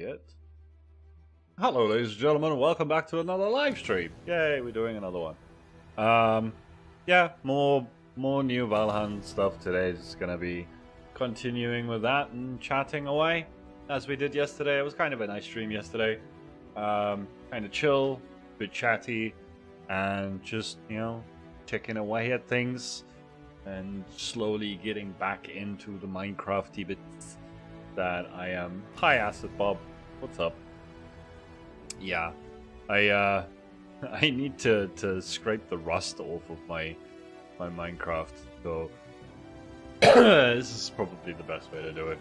it. Hello, ladies and gentlemen, welcome back to another live stream. Yay, we're doing another one. Yeah, more new Valhan stuff today. Just gonna be continuing with that and chatting away as we did yesterday. It was kind of a nice stream yesterday. Kind of chill, a bit chatty, and just, you know, ticking away at things and slowly getting back into the Minecrafty bits that I am. Hi, Acid Bob. What's up? Yeah, I need to scrape the rust off of my Minecraft, so this is probably the best way to do it.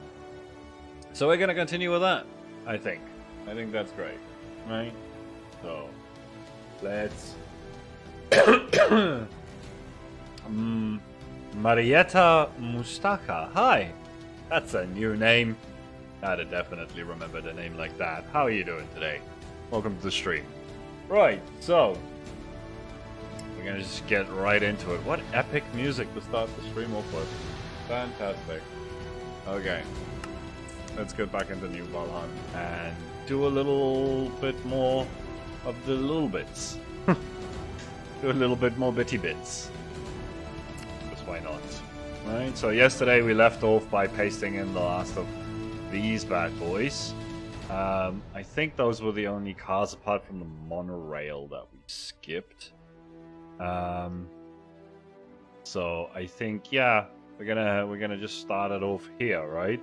So we're gonna continue with that. I think that's great, right? So let's Marietta Mustaka. Hi, that's a new name. I'd definitely remember a name like that. How are you doing today? Welcome to the stream. Right, so we're gonna just get right into it. What epic music to start the stream off with. Fantastic. Okay, let's get back into New Valhan and do a little bit more of the little bits. Do a little bit more bitty bits. Because why not? Right, so yesterday we left off by pasting in the last of these bad boys. I think those were the only cars apart from the monorail that we skipped. So I think, yeah, we're gonna just start it off here, right?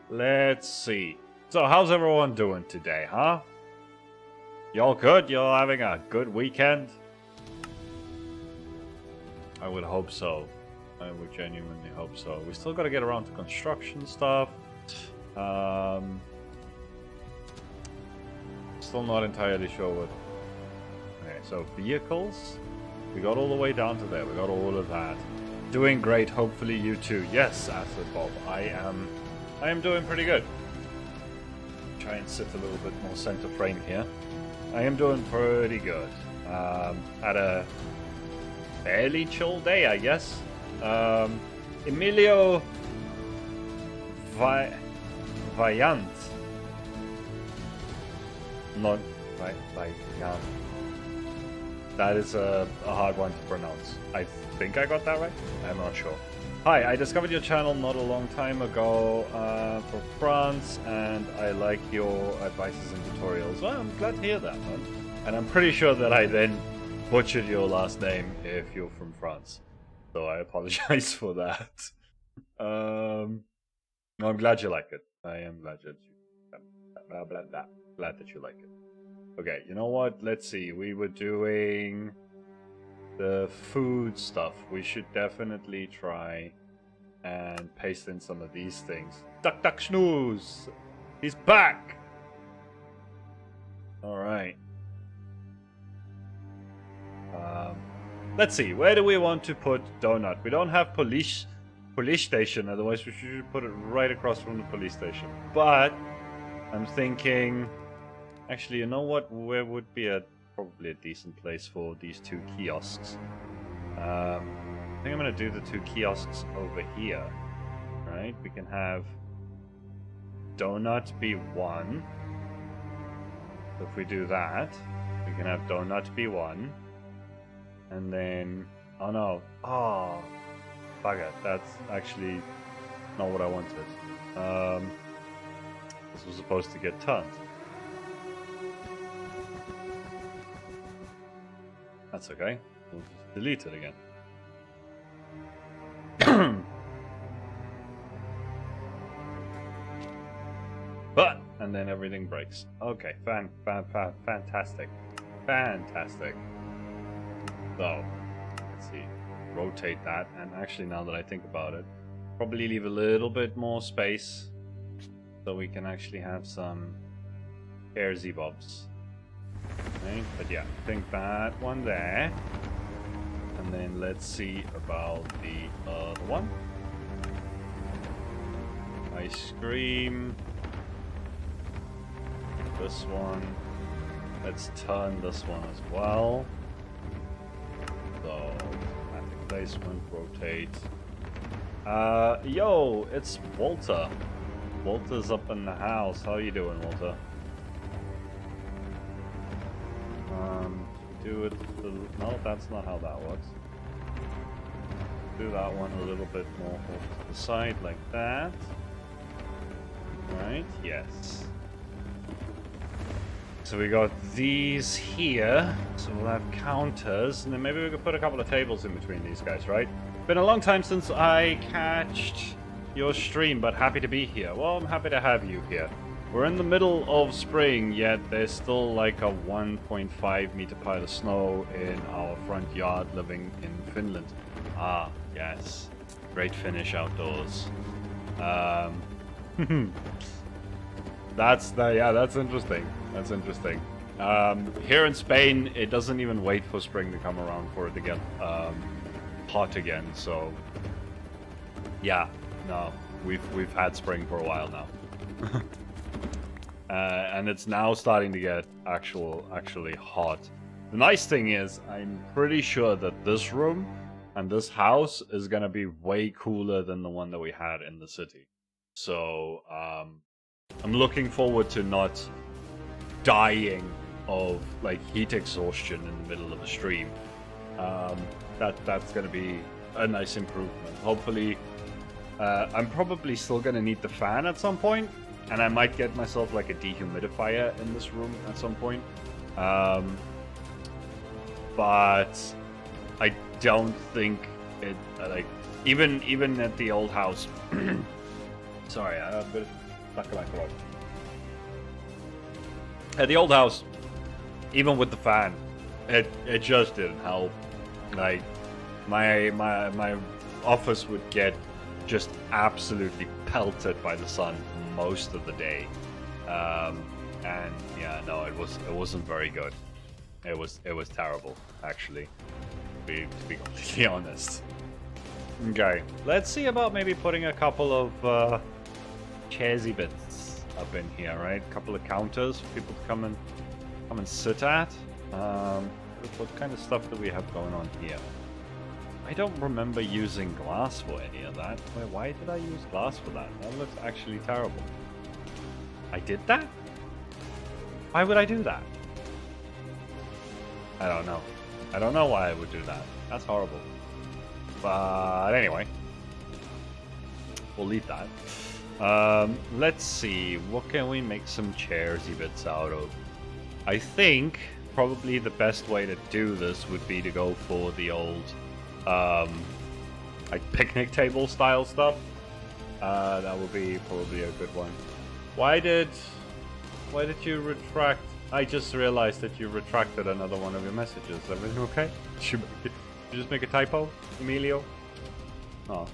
Let's see. So how's everyone doing today, huh? Y'all good? Y'all having a good weekend? I would hope so. I would genuinely hope so. We still gotta get around to construction stuff. Still not entirely sure what. Okay, so vehicles. We got all the way down to there. We got all of that. Doing great. Hopefully you too. Yes, Acid Bob. I am doing pretty good. Try and sit a little bit more center frame here. I am doing pretty good. Had a fairly chill day, I guess. Emilio Vaillant. Not right. That is a hard one to pronounce. I think I got that right. I'm not sure. Hi, I discovered your channel not a long time ago for France, and I like your advices and tutorials. Well, I'm glad to hear that, man. And I'm pretty sure that I then butchered your last name if you're from France. So I apologize for that. No, I'm glad you like it. I am glad that you glad that you like it. Okay, you know what? Let's see. We were doing the food stuff. We should definitely try and paste in some of these things. Duck Duck Snooze! He's back! Alright. Let's see. Where do we want to put Donut? We don't have police station, otherwise we should put it right across from the police station. But I'm thinking, actually, you know what? Where would be probably a decent place for these two kiosks? I think I'm gonna do the two kiosks over here. Right? We can have Donut be one. So if we do that, we can have Donut be one. And then, oh no, oh, bugger, that's actually not what I wanted. This was supposed to get turned. That's okay, we'll just delete it again. But, and then everything breaks. Okay, fantastic. Fantastic. So, let's see, rotate that, and actually now that I think about it, probably leave a little bit more space so we can actually have some airsy bobs. Okay, but yeah, I think that one there, and then let's see about the other one. Ice cream. This one. Let's turn this one as well. So, automatic placement, rotate. Yo, it's Walter. Walter's up in the house. How you doing, Walter? bit... No, that's not how that works. Do that one a little bit more off to the side like that. Right, yes. So we got these here, so we'll have counters, and then maybe we could put a couple of tables in between these guys, right? Been a long time since I catched your stream, but happy to be here. Well, I'm happy to have you here. We're in the middle of spring, yet there's still like a 1.5 meter pile of snow in our front yard living in Finland. Ah, yes. Great Finnish outdoors. That's interesting. That's interesting. Here in Spain, it doesn't even wait for spring to come around for it to get hot again. So, yeah, no, we've had spring for a while now, and it's now starting to get actually hot. The nice thing is, I'm pretty sure that this room and this house is gonna be way cooler than the one that we had in the city. So, I'm looking forward to not dying of like heat exhaustion in the middle of the stream. That's gonna be a nice improvement. Hopefully, I'm probably still gonna need the fan at some point, and I might get myself like a dehumidifier in this room at some point. But I don't think it like even at the old house. Sorry, I'm a bit stuck in my throat. At the old house, even with the fan, it just didn't help. Like my office would get just absolutely pelted by the sun most of the day, and yeah, no, it wasn't very good. It was terrible, actually, to be completely honest. Okay, let's see about maybe putting a couple of chairsy bits up in here, right? A couple of counters for people to come and sit at. What kind of stuff do we have going on here? I don't remember using glass for any of that. Why did I use glass for that? That looks actually terrible. I did that? Why would I do that? I don't know. I don't know why I would do that. That's horrible. But anyway, we'll leave that. Let's see. What can we make some chairsy bits out of? I think probably the best way to do this would be to go for the old like picnic table style stuff. That would be probably a good one. Why did you retract? I just realized that you retracted another one of your messages. Everything okay? Did you just make a typo, Emilio? Oh.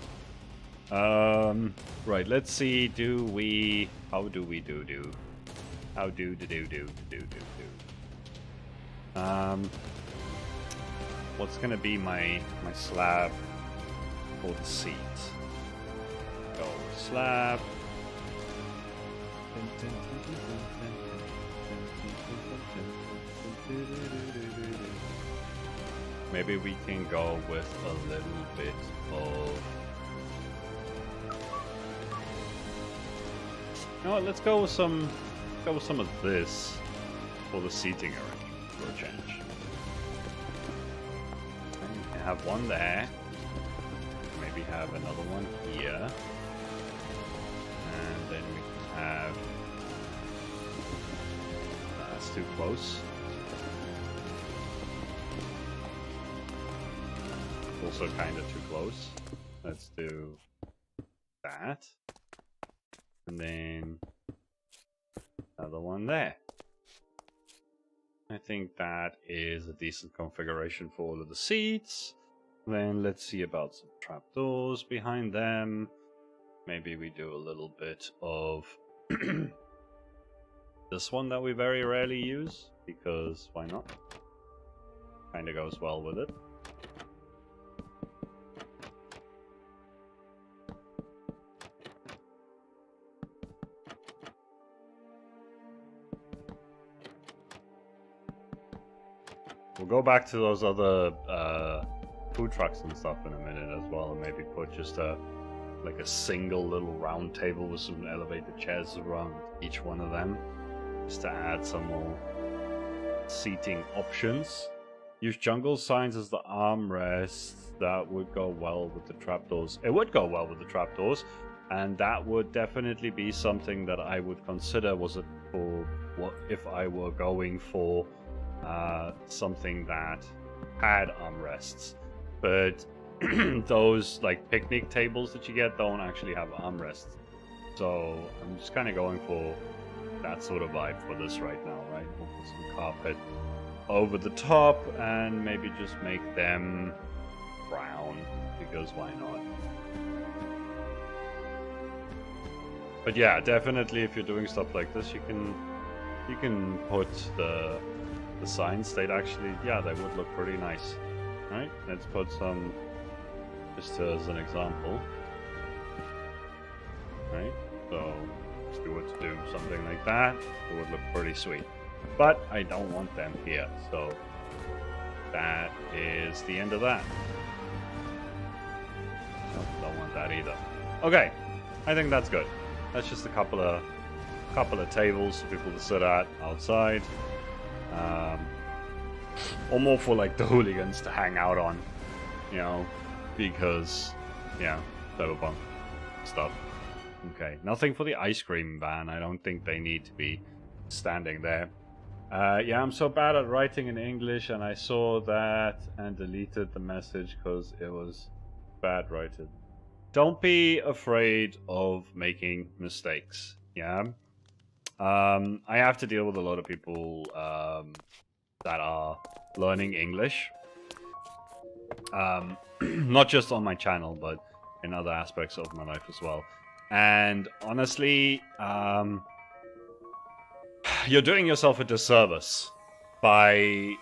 Right, let's see. How do we do? How do. What's gonna be my slab for the seat? Go slab. Maybe we can go with a little bit of... No, let's go with some of this for the seating arrangement for a change. And we can have one there. Maybe have another one here. And then we can have... That's too close. Also kind of too close. Let's do that. And then another one there. I think that is a decent configuration for all of the seats. Then let's see about some trapdoors behind them. Maybe we do a little bit of this one that we very rarely use, because why not? Kind of goes well with it. We'll go back to those other food trucks and stuff in a minute as well, and maybe put just a single little round table with some elevated chairs around each one of them, just to add some more seating options. Use jungle signs as the armrest. That would go well with the trapdoors. It would go well with the trapdoors, and that would definitely be something that I would consider. Was it for what if I were going for something that had armrests? But those like picnic tables that you get don't actually have armrests. So I'm just kind of going for that sort of vibe for this right now, right? We'll put some carpet over the top and maybe just make them brown, because why not? But yeah, definitely if you're doing stuff like this, you can put the signs. They'd actually, yeah, they would look pretty nice. Right? Let's put some, just as an example. Right? So if we were to do something like that, it would look pretty sweet. But I don't want them here, so that is the end of that. Nope, don't want that either. Okay, I think that's good. That's just a couple of tables for people to sit at outside, or more for like the hooligans to hang out on, you know, because yeah, Cyberpunk stuff. Okay, nothing for the ice cream van. I don't think they need to be standing there. Yeah, I'm so bad at writing in English, and I saw that and deleted the message because it was bad written. Don't be afraid of making mistakes. Yeah. I have to deal with a lot of people that are learning English. Not just on my channel, but in other aspects of my life as well. And honestly, you're doing yourself a disservice by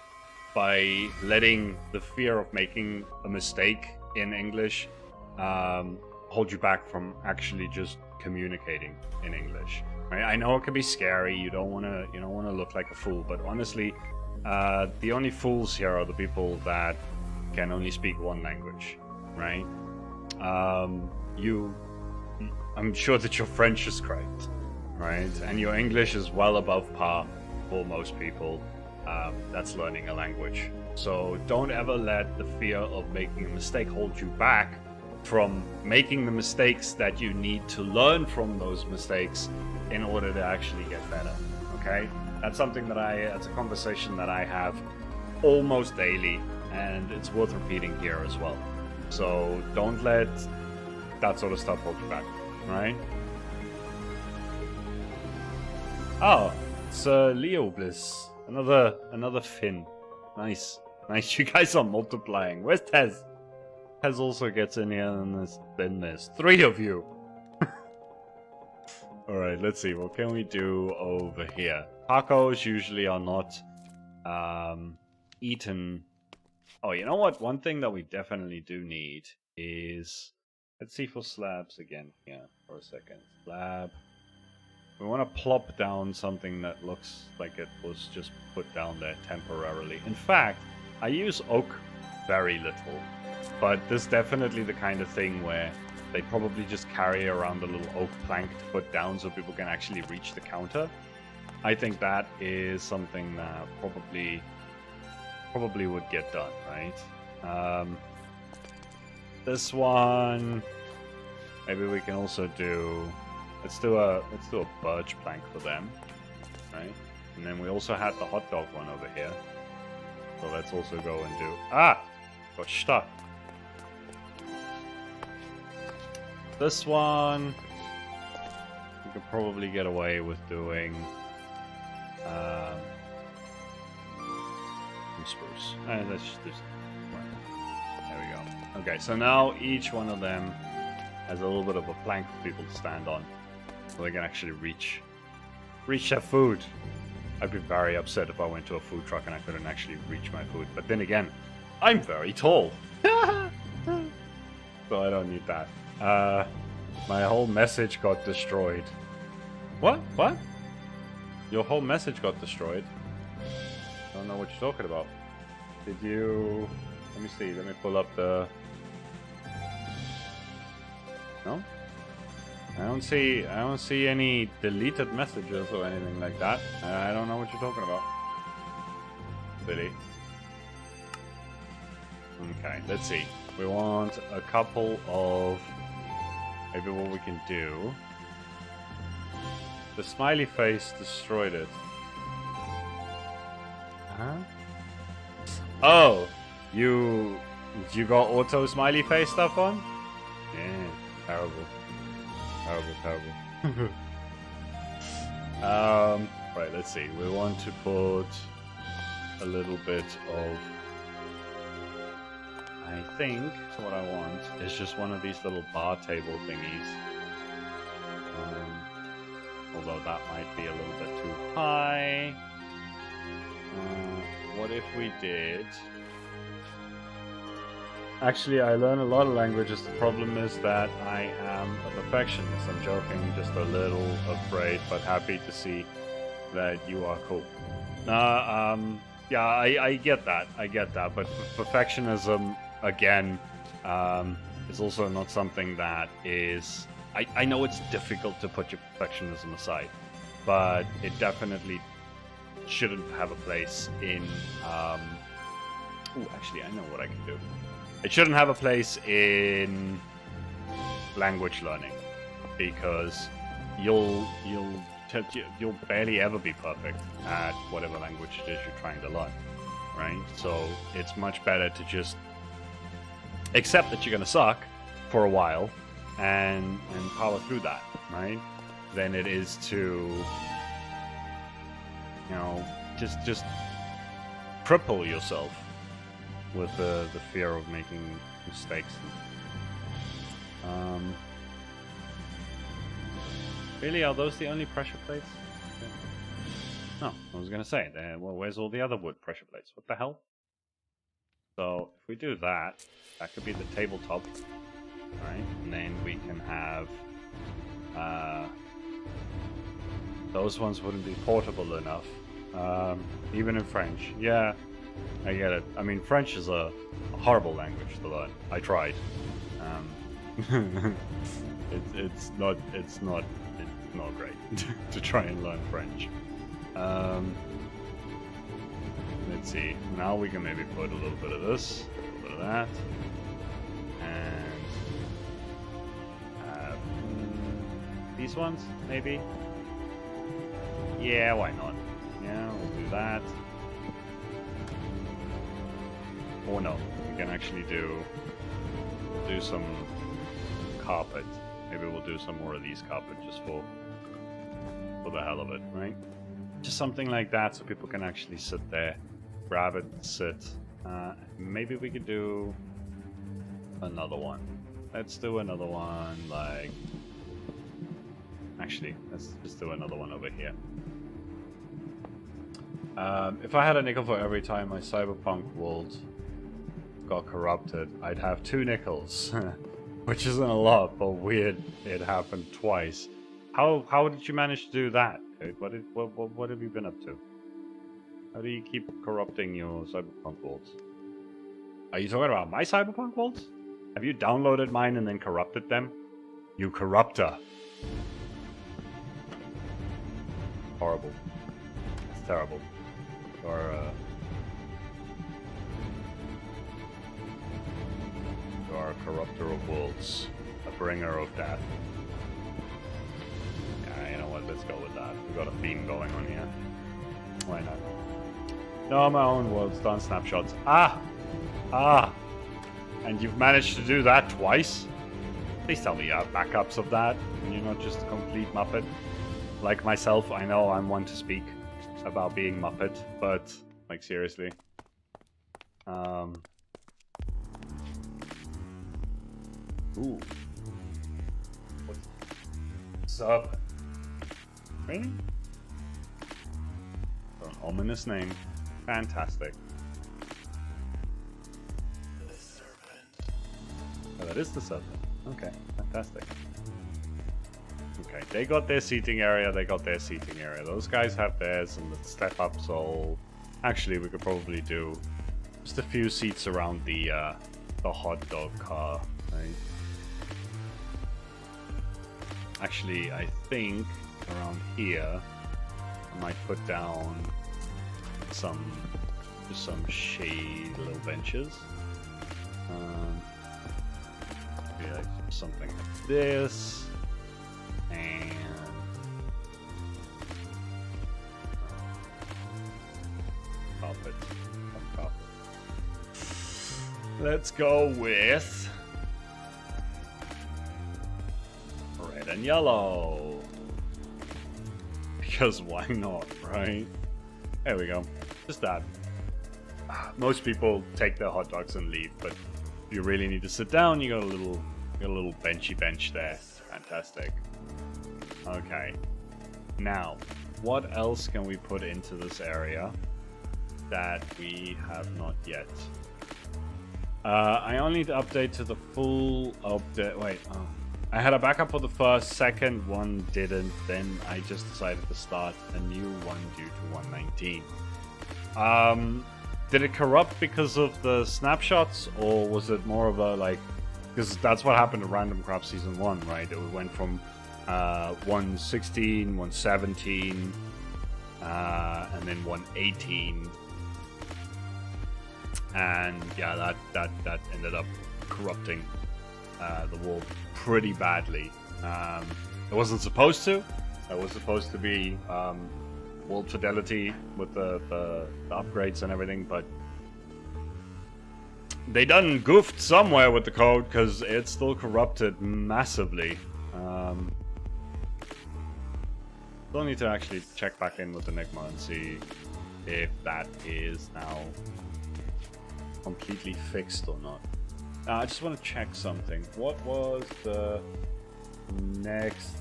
letting the fear of making a mistake in English hold you back from actually just communicating in English. Right? I know it can be scary. You don't want to look like a fool, but honestly, the only fools here are the people that can only speak one language, right? I'm sure that your French is correct, right? And your English is well above par for most people that's learning a language. So don't ever let the fear of making a mistake hold you back from making the mistakes that you need to learn from those mistakes in order to actually get better, okay? That's something that that's a conversation that I have almost daily, and it's worth repeating here as well. So don't let that sort of stuff hold you back, right? Oh, it's Leo Bliss. Another Finn. Nice. Nice, you guys are multiplying. Where's Tez? Tez also gets in here, and then there's 3 of you. Alright, let's see. What can we do over here? Tacos usually are not eaten. Oh, you know what? One thing that we definitely do need is... Let's see for slabs again here for a second. Slab. We want to plop down something that looks like it was just put down there temporarily. In fact, I use oak very little, but this is definitely the kind of thing where they probably just carry around a little oak plank to put down so people can actually reach the counter. I think that is something that probably would get done, right? This one, maybe we can also do. Let's do a birch plank for them, right? And then we also had the hot dog one over here. So let's also go and do... Got stuck. This one... We could probably get away with doing... some spruce. Let's just do some... There we go. Okay, so now each one of them has a little bit of a plank for people to stand on. So they can actually reach their food. I'd be very upset if I went to a food truck and I couldn't actually reach my food. But then again, I'm very tall. So I don't need that. My whole message got destroyed. What? What? Your whole message got destroyed? I don't know what you're talking about. Did you... Let me see. Let me pull up the... No? I don't see any deleted messages or anything like that. I don't know what you're talking about. Billy. Okay, let's see. We want a couple of... Maybe what we can do... The smiley face destroyed it. Huh? Oh! You got auto smiley face stuff on? Yeah, terrible. Terrible. Right, let's see. We want to put a little bit of... I think what I want is just one of these little bar table thingies. Although that might be a little bit too high. What if we did... Actually, I learn a lot of languages. The problem is that I am a perfectionist. I'm joking, just a little afraid, but happy to see that you are cool. Yeah, I get that. I get that. But perfectionism, again, is also not something that is... I know it's difficult to put your perfectionism aside, but it definitely shouldn't have a place in... Ooh, actually, I know what I can do. It shouldn't have a place in language learning, because you'll barely ever be perfect at whatever language it is you're trying to learn, right? So it's much better to just accept that you're gonna suck for a while and power through that, right? Than it is to, you know, just cripple yourself with the fear of making mistakes. Really, are those the only pressure plates? No, I was gonna say, well, where's all the other wood pressure plates? What the hell? So, if we do that, that could be the tabletop, right? And then we can have... those ones wouldn't be portable enough. Even in French. Yeah, I get it. I mean, French is a horrible language to learn. I tried. It's not great to try and learn French. Let's see. Now we can maybe put a little bit of this, a little bit of that, and these ones maybe. Yeah, why not? Yeah, we'll do that. Or no, we can actually do some carpet. Maybe we'll do some more of these carpet just for the hell of it, right? Just something like that so people can actually sit there, grab it, sit. Maybe we could do another one. Let's do another one like... Actually, let's just do another one over here. If I had a nickel for every time my Cyberpunk world got corrupted, I'd have 2 nickels. Which isn't a lot, but weird it happened twice. How did you manage to do that? What have you been up to? How do you keep corrupting your Cyberpunk worlds? Are you talking about my Cyberpunk worlds? Have you downloaded mine and then corrupted them? You corrupter. Horrible. It's terrible. You are a corrupter of worlds. A bringer of death. Yeah, you know what? Let's go with that. We've got a theme going on here. Why not? No, my own world's done snapshots. Ah! And you've managed to do that twice? Please tell me you have backups of that, and you're not just a complete Muppet. Like myself, I know I'm one to speak about being Muppet, but, like, seriously. Ooh. What's up? Really? For an ominous name. Fantastic. The serpent. Oh, that is the serpent. Okay, fantastic. Okay, they got their seating area, Those guys have theirs, and let's step up, so... Actually, we could probably do just a few seats around the hot dog car, right? Actually, I think around here, I might put down some shade little benches. Be like something like this, and carpet. Let's go with red and yellow. Because why not, right? There we go. Just that. Most people take their hot dogs and leave, but if you really need to sit down, you got a little benchy bench there. Fantastic. Okay. Now, what else can we put into this area that we have not yet? I only need to update to the full update. Wait, I had a backup for the first, second one didn't. Then I just decided to start a new one due to 119. Did it corrupt because of the snapshots, or was it more of a like? Because that's what happened to Random Craft Season 1, right? It went from 116, 117, and then 118. And yeah, that ended up corrupting the world pretty badly. It wasn't supposed to. It was supposed to be world fidelity with the upgrades and everything, but they done goofed somewhere with the code because it's still corrupted massively. Still need to actually check back in with Enigma and see if that is now completely fixed or not. I just want to check something. What was the next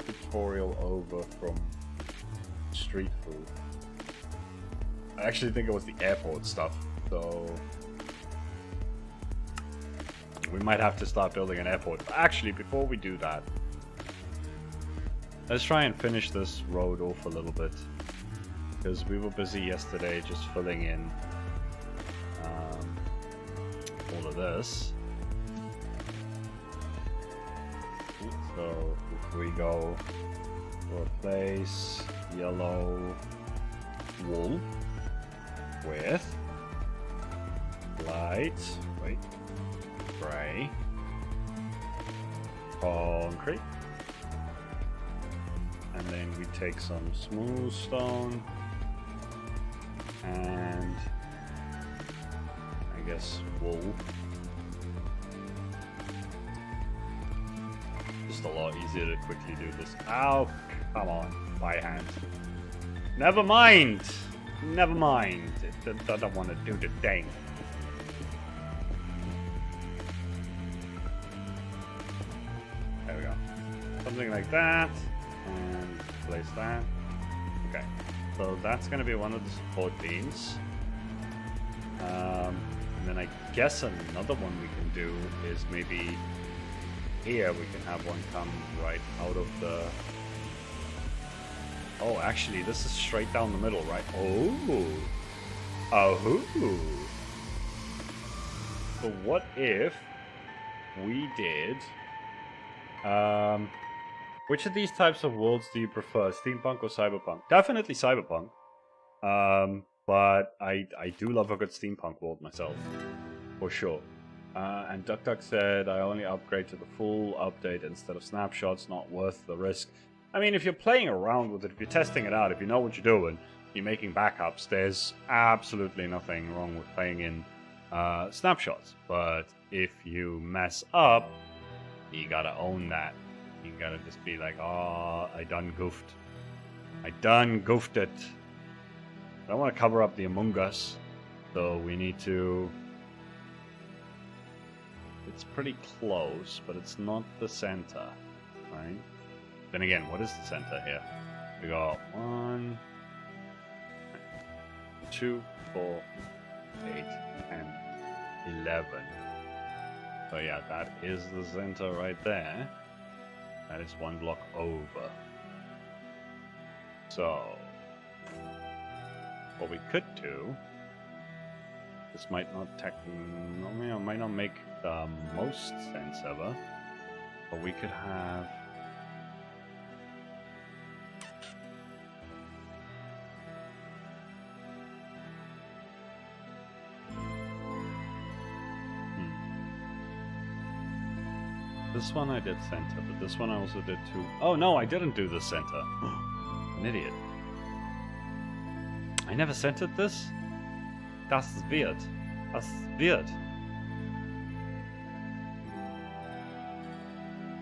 tutorial over from street food? I actually think it was the airport stuff, so we might have to start building an airport. But actually, before we do that, let's try and finish this road off a little bit, because we were busy yesterday just filling in all of this. So if we go replace yellow wool with light, gray concrete, and then we take some smooth stone and I guess wool. Just a lot easier to quickly do this. Ow, come on, by hand. Never mind. Never mind. It doesn't want to do the thing. There we go. Something like that. And place that. Okay. So that's going to be one of the support beams. And then I guess another one we can do is maybe here we can have one come right out of the... Oh, actually, this is straight down the middle, right? Oh. Oh. So what if we did... which of these types of worlds do you prefer? Steampunk or Cyberpunk? Definitely Cyberpunk. But I do love a good steampunk world myself, for sure. And DuckDuck said, I only upgrade to the full update instead of snapshots, not worth the risk. I mean, if you're playing around with it, if you're testing it out, if you know what you're doing, you're making backups, there's absolutely nothing wrong with playing in snapshots. But if you mess up, you gotta own that. You gotta just be like, oh, I done goofed. I done goofed it. I don't want to cover up the Among Us, so we need to... It's pretty close, but it's not the center, right? Then again, what is the center here? We got 1, 2, 4, 8, 10, 11. So yeah, that is the center right there. That is one block over. So... what we could do, this might not might not make the most sense ever, but we could have this one I did center, but this one I also did too. Oh no, I didn't do the center. An idiot. I never centered this? Das ist weird. That's weird.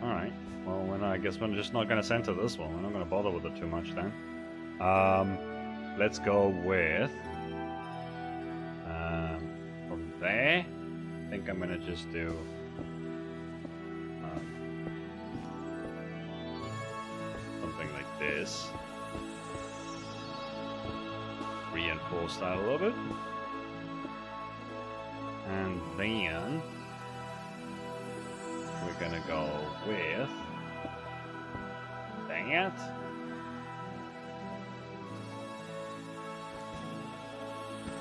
Alright. Well, I guess we're just not going to center this one. We're not going to bother with it too much then. Let's go with... from there, I think I'm going to just do... something like this. Reinforce that a little bit. And then we're gonna go with that.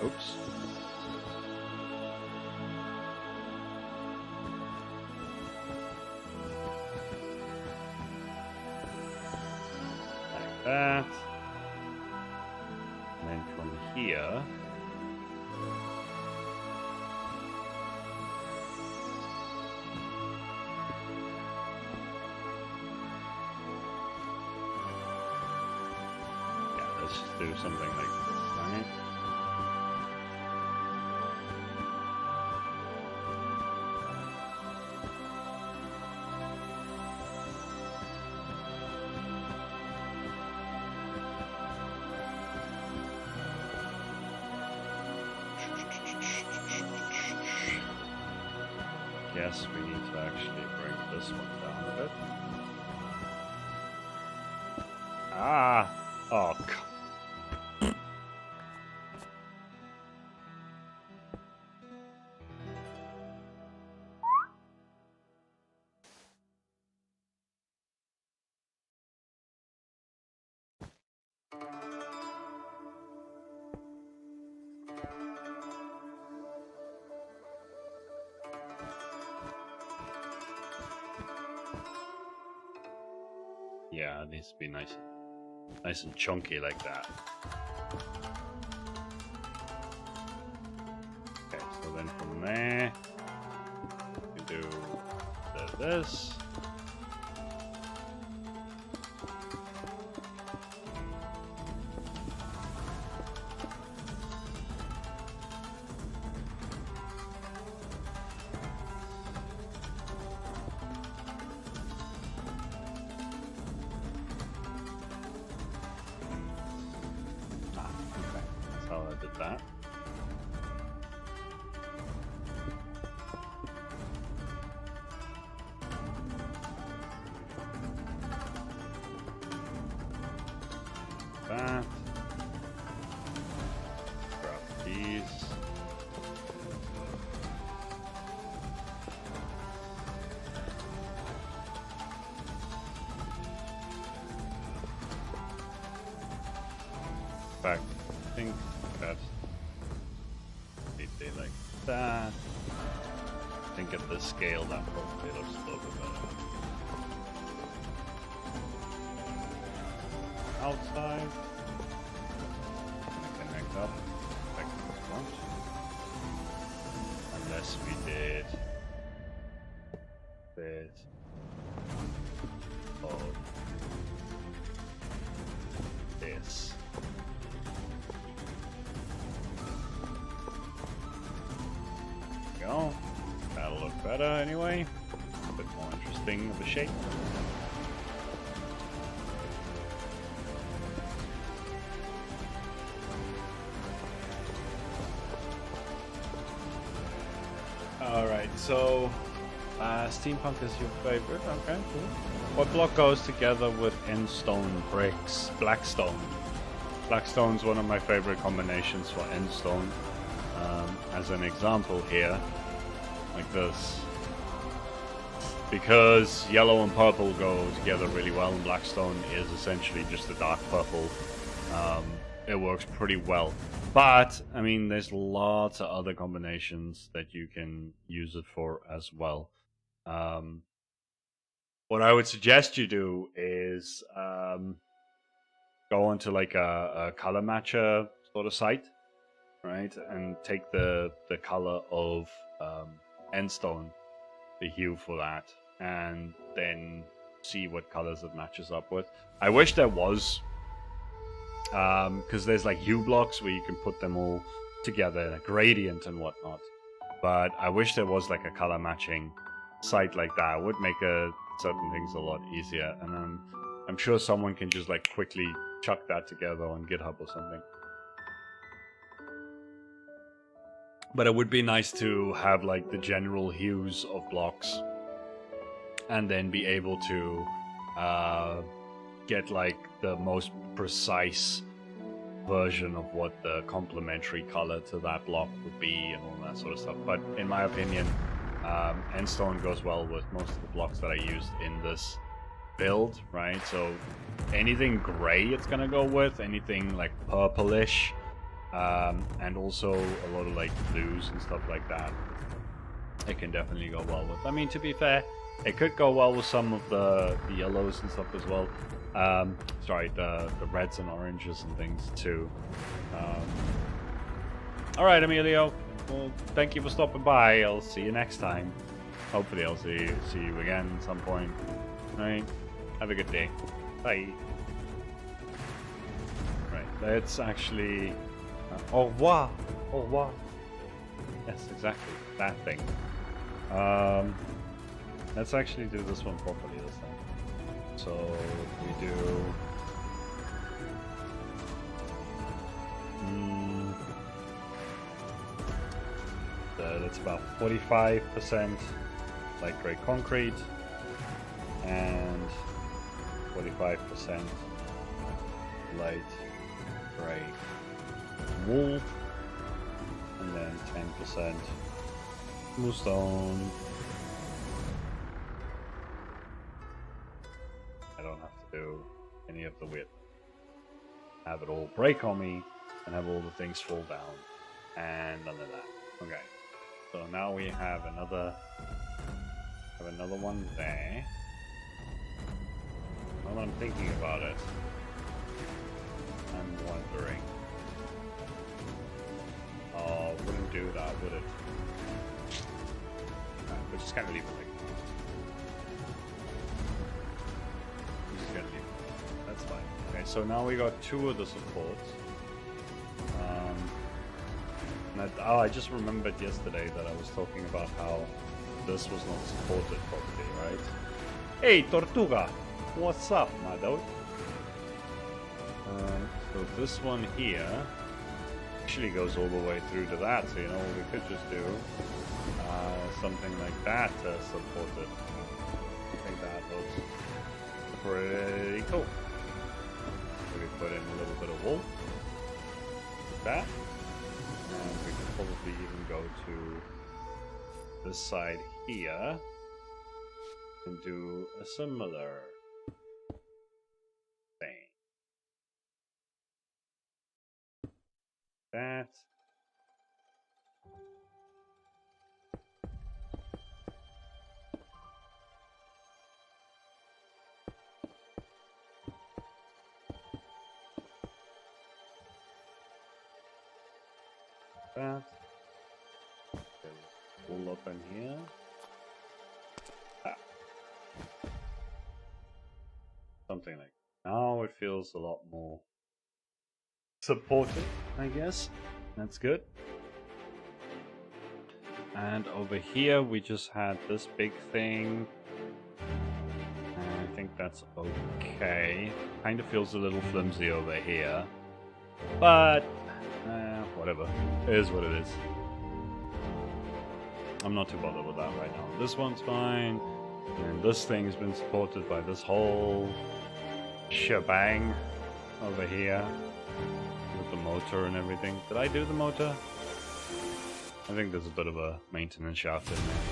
Oops. Like that. And then from here, let's do something like this, right? Guess we need to actually bring this one down a bit. Ah! Oh, God. Yeah, it needs to be nice and chunky like that. Okay, so then from there, we can do this. That. That. Grab these. In fact, I think that's like that. I think at this scale that probably looks a little bit better. Outside, connect up, back to the front. Unless we did this of this. Go. That'll look better anyway. A bit more interesting of a shape. Alright, so steampunk is your favorite, okay, cool. What block goes together with endstone bricks? Blackstone. Blackstone's one of my favorite combinations for endstone. As an example here, like this, because yellow and purple go together really well, and Blackstone is essentially just a dark purple. It works pretty well, but I mean there's lots of other combinations that you can use it for as well. What I would suggest you do is go onto like a color matcher sort of site, right, and take the color of endstone, the hue for that, and then see what colors it matches up with. I wish there was, because there's like hue blocks where you can put them all together in a gradient and whatnot. But I wish there was like a color matching site like that. It would make certain things a lot easier. And I'm sure someone can just like quickly chuck that together on GitHub or something. But it would be nice to have like the general hues of blocks, and then be able to get like the most precise version of what the complementary color to that block would be and all that sort of stuff. But in my opinion, Endstone goes well with most of the blocks that I used in this build, right? So anything gray it's gonna go with, anything like purplish, and also a lot of like blues and stuff like that, it can definitely go well with. I mean, to be fair, it could go well with some of the yellows and stuff as well. Sorry, the reds and oranges and things too. Alright, Emilio. Well, thank you for stopping by. I'll see you next time. Hopefully I'll see you again at some point. Alright, have a good day. Bye. Right, let's actually... au revoir! Au revoir! Yes, exactly. That thing. Let's actually do this one properly this time. So we do... that's about 45% light gray concrete and 45% light gray wool, and then 10% bluestone. I don't have to do any of the width. Have it all break on me and have all the things fall down, and none of that. Okay. So now we have another one there. While I'm thinking about it, I'm wondering. Oh, wouldn't do that, would it? We're just gonna leave it like that. We're just gonna leave it. That's fine. Okay, so now we got two of the supports. I just remembered yesterday that I was talking about how this was not supported properly, right? Hey, Tortuga! What's up, my dude? So this one here actually goes all the way through to that, so you know, we could just do something like that to support it. I think that looks pretty cool. So we put in a little bit of wool, like that. And we could probably even go to this side here and do a similar thing. That. That. Pull up in here. Ah. Something like that. Now it feels a lot more supported, I guess. That's good. And over here we just had this big thing. And I think that's okay. Kind of feels a little flimsy over here. But whatever. It is what it is. I'm not too bothered with that right now. This one's fine. And this thing has been supported by this whole shebang over here with the motor and everything. Did I do the motor? I think there's a bit of a maintenance shaft in there.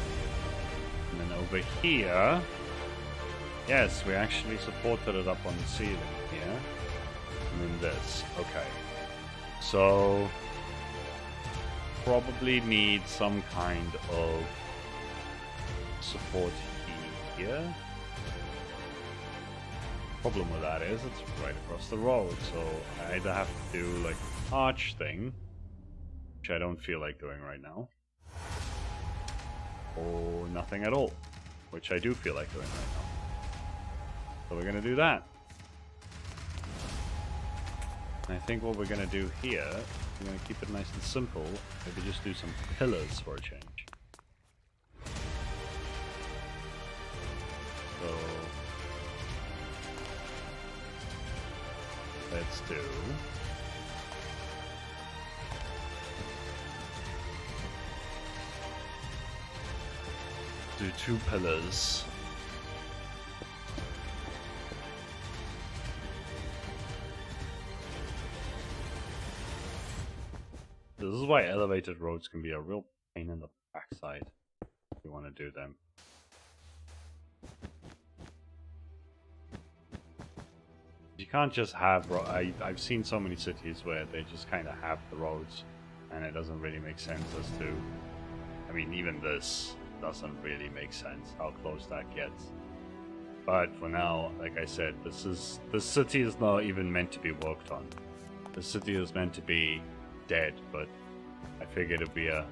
And then over here, yes, we actually supported it up on the ceiling here. And then this. Okay. So probably need some kind of support here. Problem with that is it's right across the road, so I either have to do like an arch thing, which I don't feel like doing right now, or nothing at all. which I do feel like doing right now. So we're gonna do that. And I think what we're gonna do here, we're gonna keep it nice and simple. Maybe just do some pillars for a change. So let's do two pillars. This is why elevated roads can be a real pain in the backside if you want to do them. You can't just have... I've seen so many cities where they just kind of have the roads and it doesn't really make sense as to... I mean, even this doesn't really make sense how close that gets. But for now, like I said, the city is not even meant to be worked on. The city is meant to be dead, but I figured it'd be a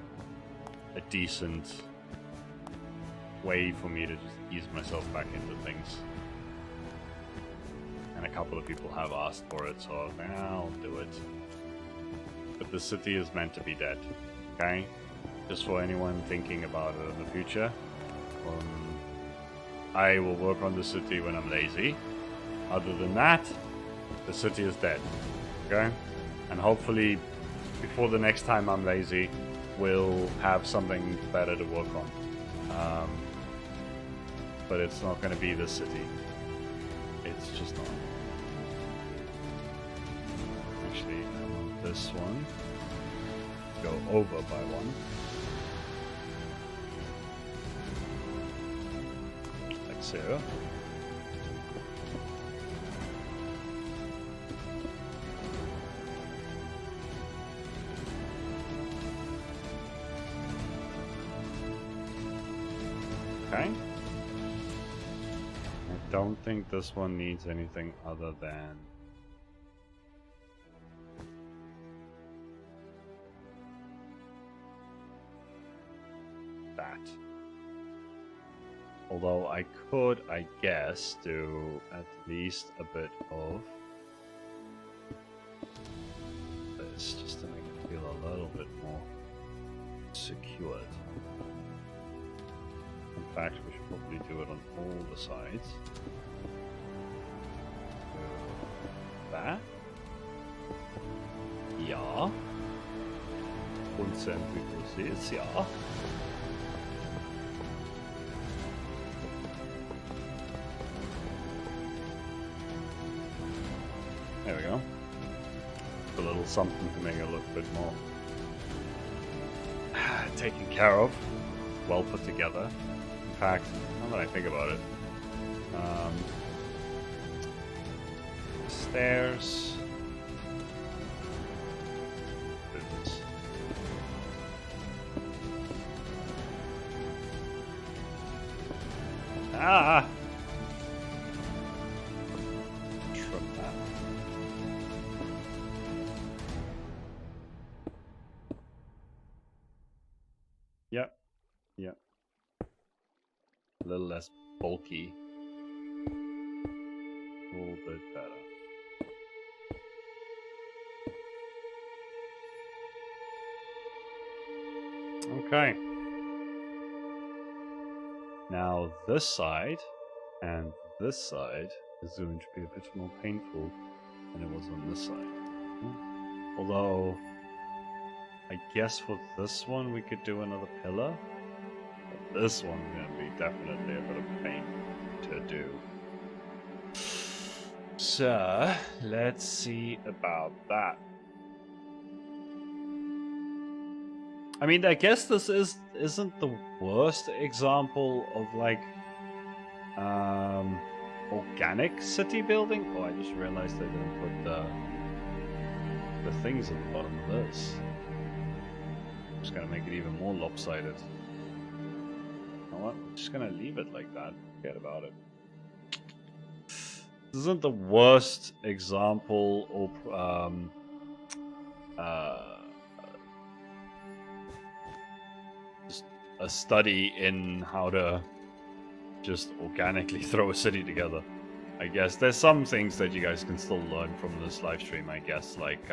decent way for me to just ease myself back into things. And a couple of people have asked for it, so I'll do it. But the city is meant to be dead, okay? Just for anyone thinking about it in the future. I will work on the city when I'm lazy. Other than that, the city is dead, okay? And hopefully, before the next time I'm lazy, we'll have something better to work on. But it's not going to be the city. It's just not. Actually, I want this one to go over by one. Like so. Okay. I don't think this one needs anything other than that. Although I could, I guess, do at least a bit of this just to make it feel a little bit more secured. In fact, we should probably do it on all the sides. That. Ja. Unzentrifugis, ja. There we go. A little something to make it look a bit more taken care of, well put together. In fact, now that I think about it, stairs. Ah! Trim that. Yep. Yep. A little less bulky. A little bit better. Okay. Now this side and this side is going to be a bit more painful than it was on this side. Although, I guess for this one we could do another pillar. But this one's going to be definitely a bit of pain to do. So, let's see about that. I mean, I guess this isn't the worst example of like organic city building. Oh, I just realized I didn't put the things at the bottom of this. I'm just gonna make it even more lopsided. You know what? I'm just gonna leave it like that. Forget about it. This isn't the worst example of a study in how to just organically throw a city together. I guess there's some things that you guys can still learn from this live stream, I guess, like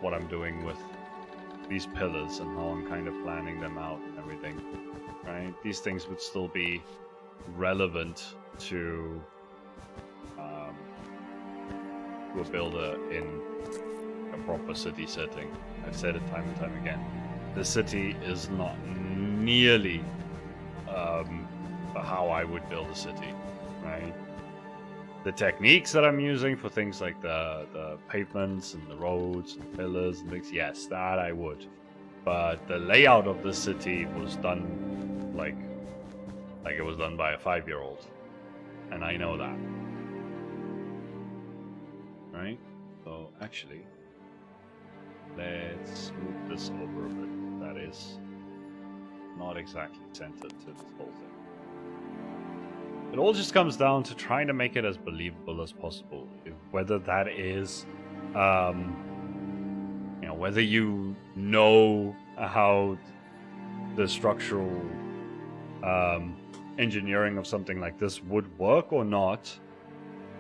what I'm doing with these pillars and how I'm kind of planning them out and everything, right? These things would still be relevant to a builder in a proper city setting. I've said it time and time again. The city is not nearly how I would build a city, right? The techniques that I'm using for things like the pavements and the roads and the pillars and things, yes, that I would. But the layout of the city was done like it was done by a 5-year-old. And I know that. Right? So actually, let's move this over a bit. That is not exactly centered to this whole thing. It all just comes down to trying to make it as believable as possible. Whether that is, whether you know how the structural engineering of something like this would work or not,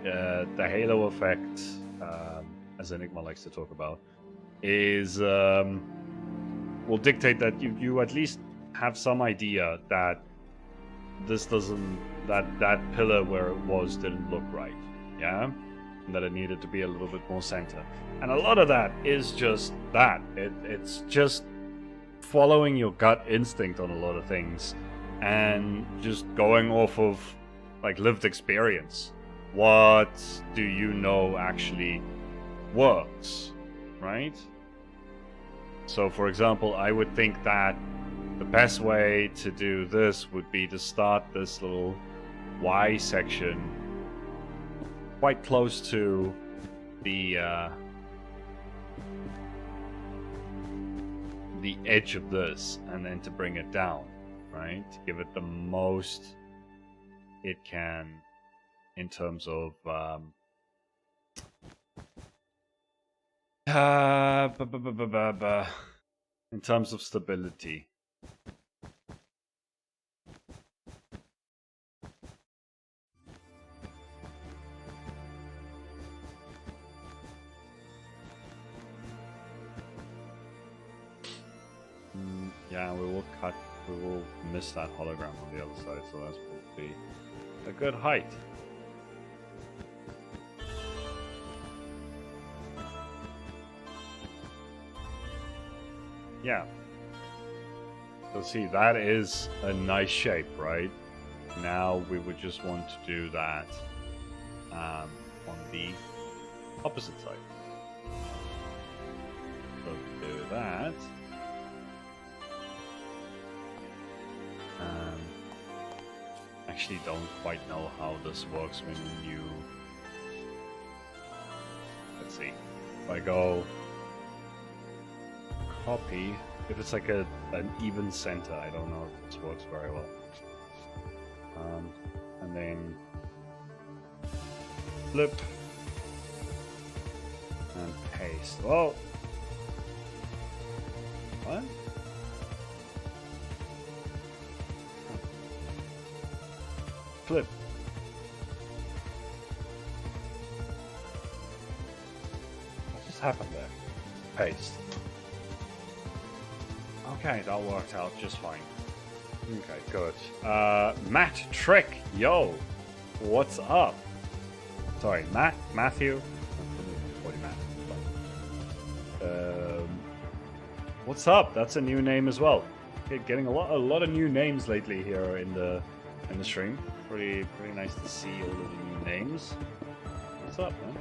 the halo effect, as Enigma likes to talk about, is will dictate that you at least have some idea that this doesn't, that pillar where it was didn't look right, yeah, and that it needed to be a little bit more center. And a lot of that is just that. It's just following your gut instinct on a lot of things and just going off of like lived experience. What do you know actually works, right? So for example, I would think that the best way to do this would be to start this little Y section quite close to the edge of this, and then to bring it down, right? To give it the most it can in terms of in terms of stability. Yeah, we will miss that hologram on the other side, so that's probably a good height. Yeah. So see, that is a nice shape, right? Now we would just want to do that on the opposite side. So do that. Actually don't quite know how this works when you, let's see, if I go copy, if it's like an even center, I don't know if this works very well. And then flip and paste. Whoa! What? Flip. What just happened there? Paste. Okay, that worked out just fine. Okay, good. Matt Trick, yo, what's up? Sorry, Matthew. What's up? That's a new name as well. Okay, getting a lot of new names lately here in the stream. Pretty nice to see all of the new names. What's up, man?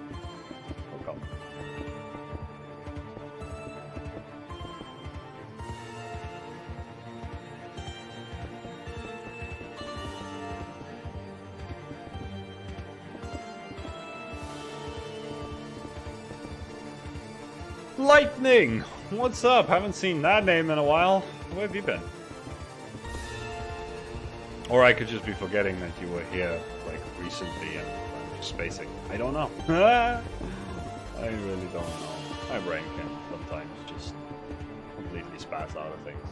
Welcome. Lightning! What's up? Haven't seen that name in a while. Where have you been? Or I could just be forgetting that you were here, like, recently and I'm just spacing. I don't know. I really don't know. My brain can sometimes just completely spaz out of things.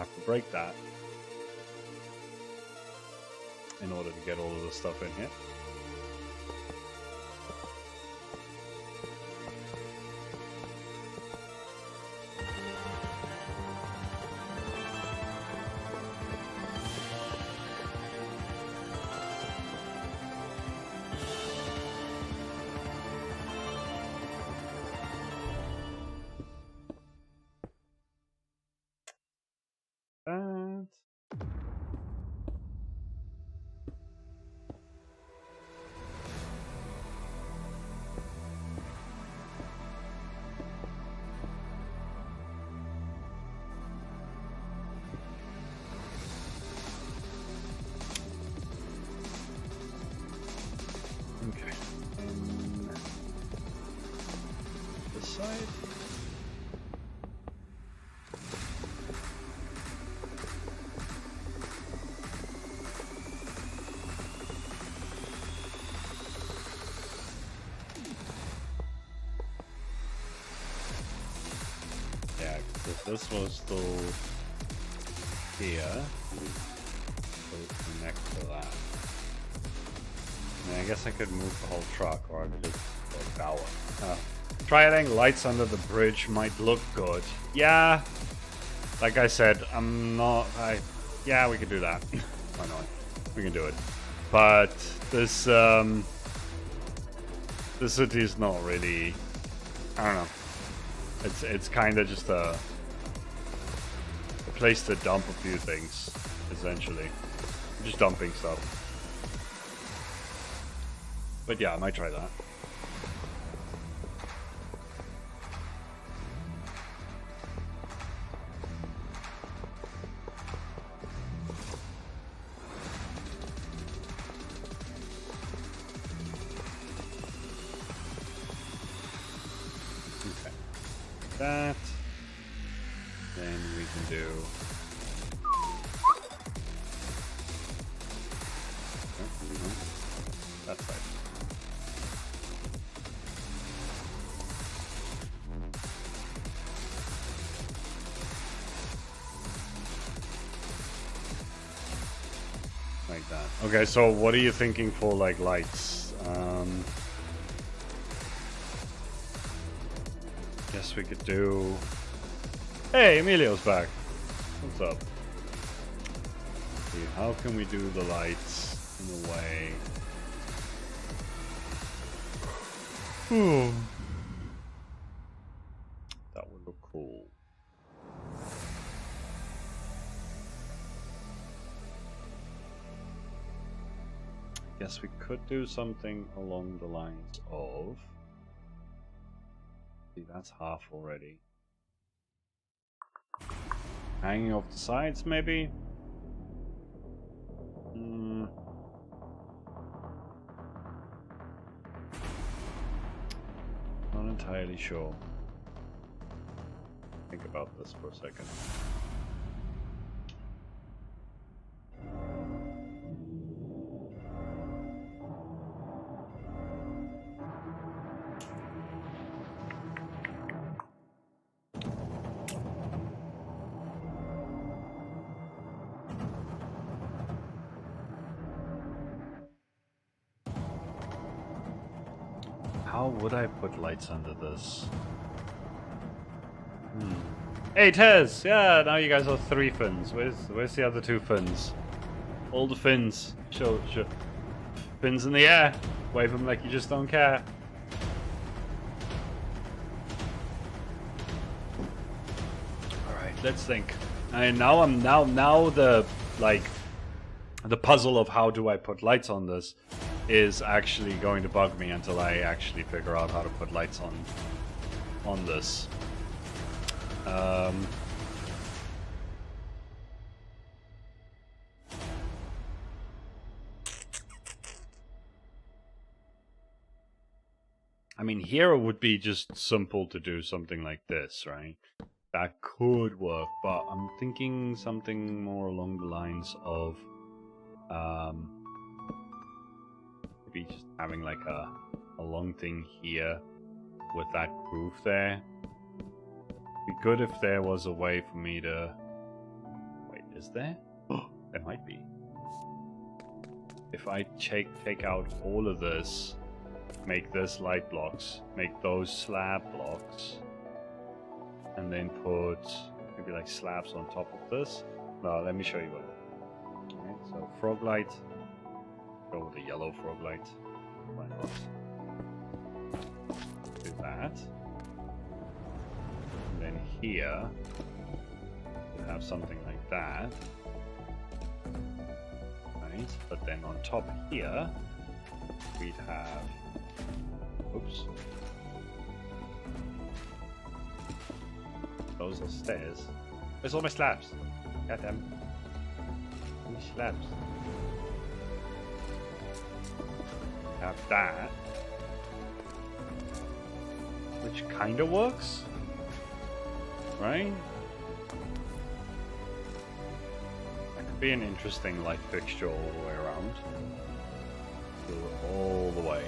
have to break that in order to get all of the stuff in here. Okay. This side. Yeah, because this was still here. So connect to that. I mean, I guess I could move the whole truck, or I could just go that one. Trialing lights under the bridge might look good. Yeah, like I said, yeah, we could do that. Why not? We can do it. But this city is not really. I don't know. It's kind of just a place to dump a few things, essentially. Just dumping stuff. But yeah, I might try that. Okay. That. Then we can do. That side. Like that. Okay, so what are you thinking for like lights? Guess we could do. Hey, Emilio's back. What's up? See, how can we do the lights in a way? That would look cool. Guess we could do something along the lines of. See, that's half already. Hanging off the sides, maybe? Not entirely sure. Think about this for a second. How would I put lights under this? Hey Tez! Yeah, now you guys are 3 fins. Where's the other 2 fins? All the fins. Show. Fins in the air. Wave them like you just don't care. Alright, let's think. And now the puzzle of how do I put lights on this is actually going to bug me until I actually figure out how to put lights on this. I mean, here it would be just simple to do something like this, right? That could work, but I'm thinking something more along the lines of maybe just having like a long thing here with that groove there. It'd be good if there was a way for me to is there? There might be. If I take out all of this, make this light blocks, make those slab blocks, and then put maybe like slabs on top of this. No, let me show you what. Alright, so frog light. Go with the yellow frog light. Why not? Do that. And then here we have something like that. Right, but then on top here we'd have, oops, those are stairs. Where's all my slabs? Goddamn. How many slabs? Have that, which kind of works, right? That could be an interesting light fixture all the way around. Do it all the way.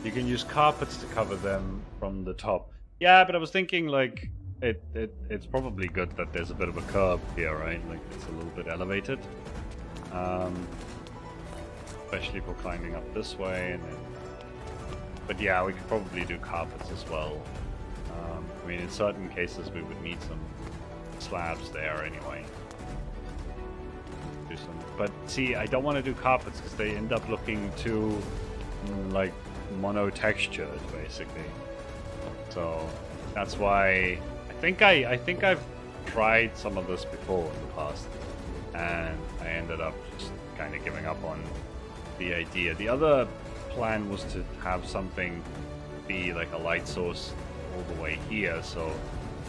You can use carpets to cover them from the top. Yeah, but I was thinking like it's probably good that there's a bit of a curb here, right? Like it's a little bit elevated. Especially for climbing up this way, and then, but yeah, we could probably do carpets as well. I mean, in certain cases we would need some slabs there anyway. Do some, but see, I don't want to do carpets because they end up looking too like mono-textured, basically. So that's why I think I've tried some of this before in the past, and I ended up just kind of giving up on the idea. The other plan was to have something be like a light source all the way here, so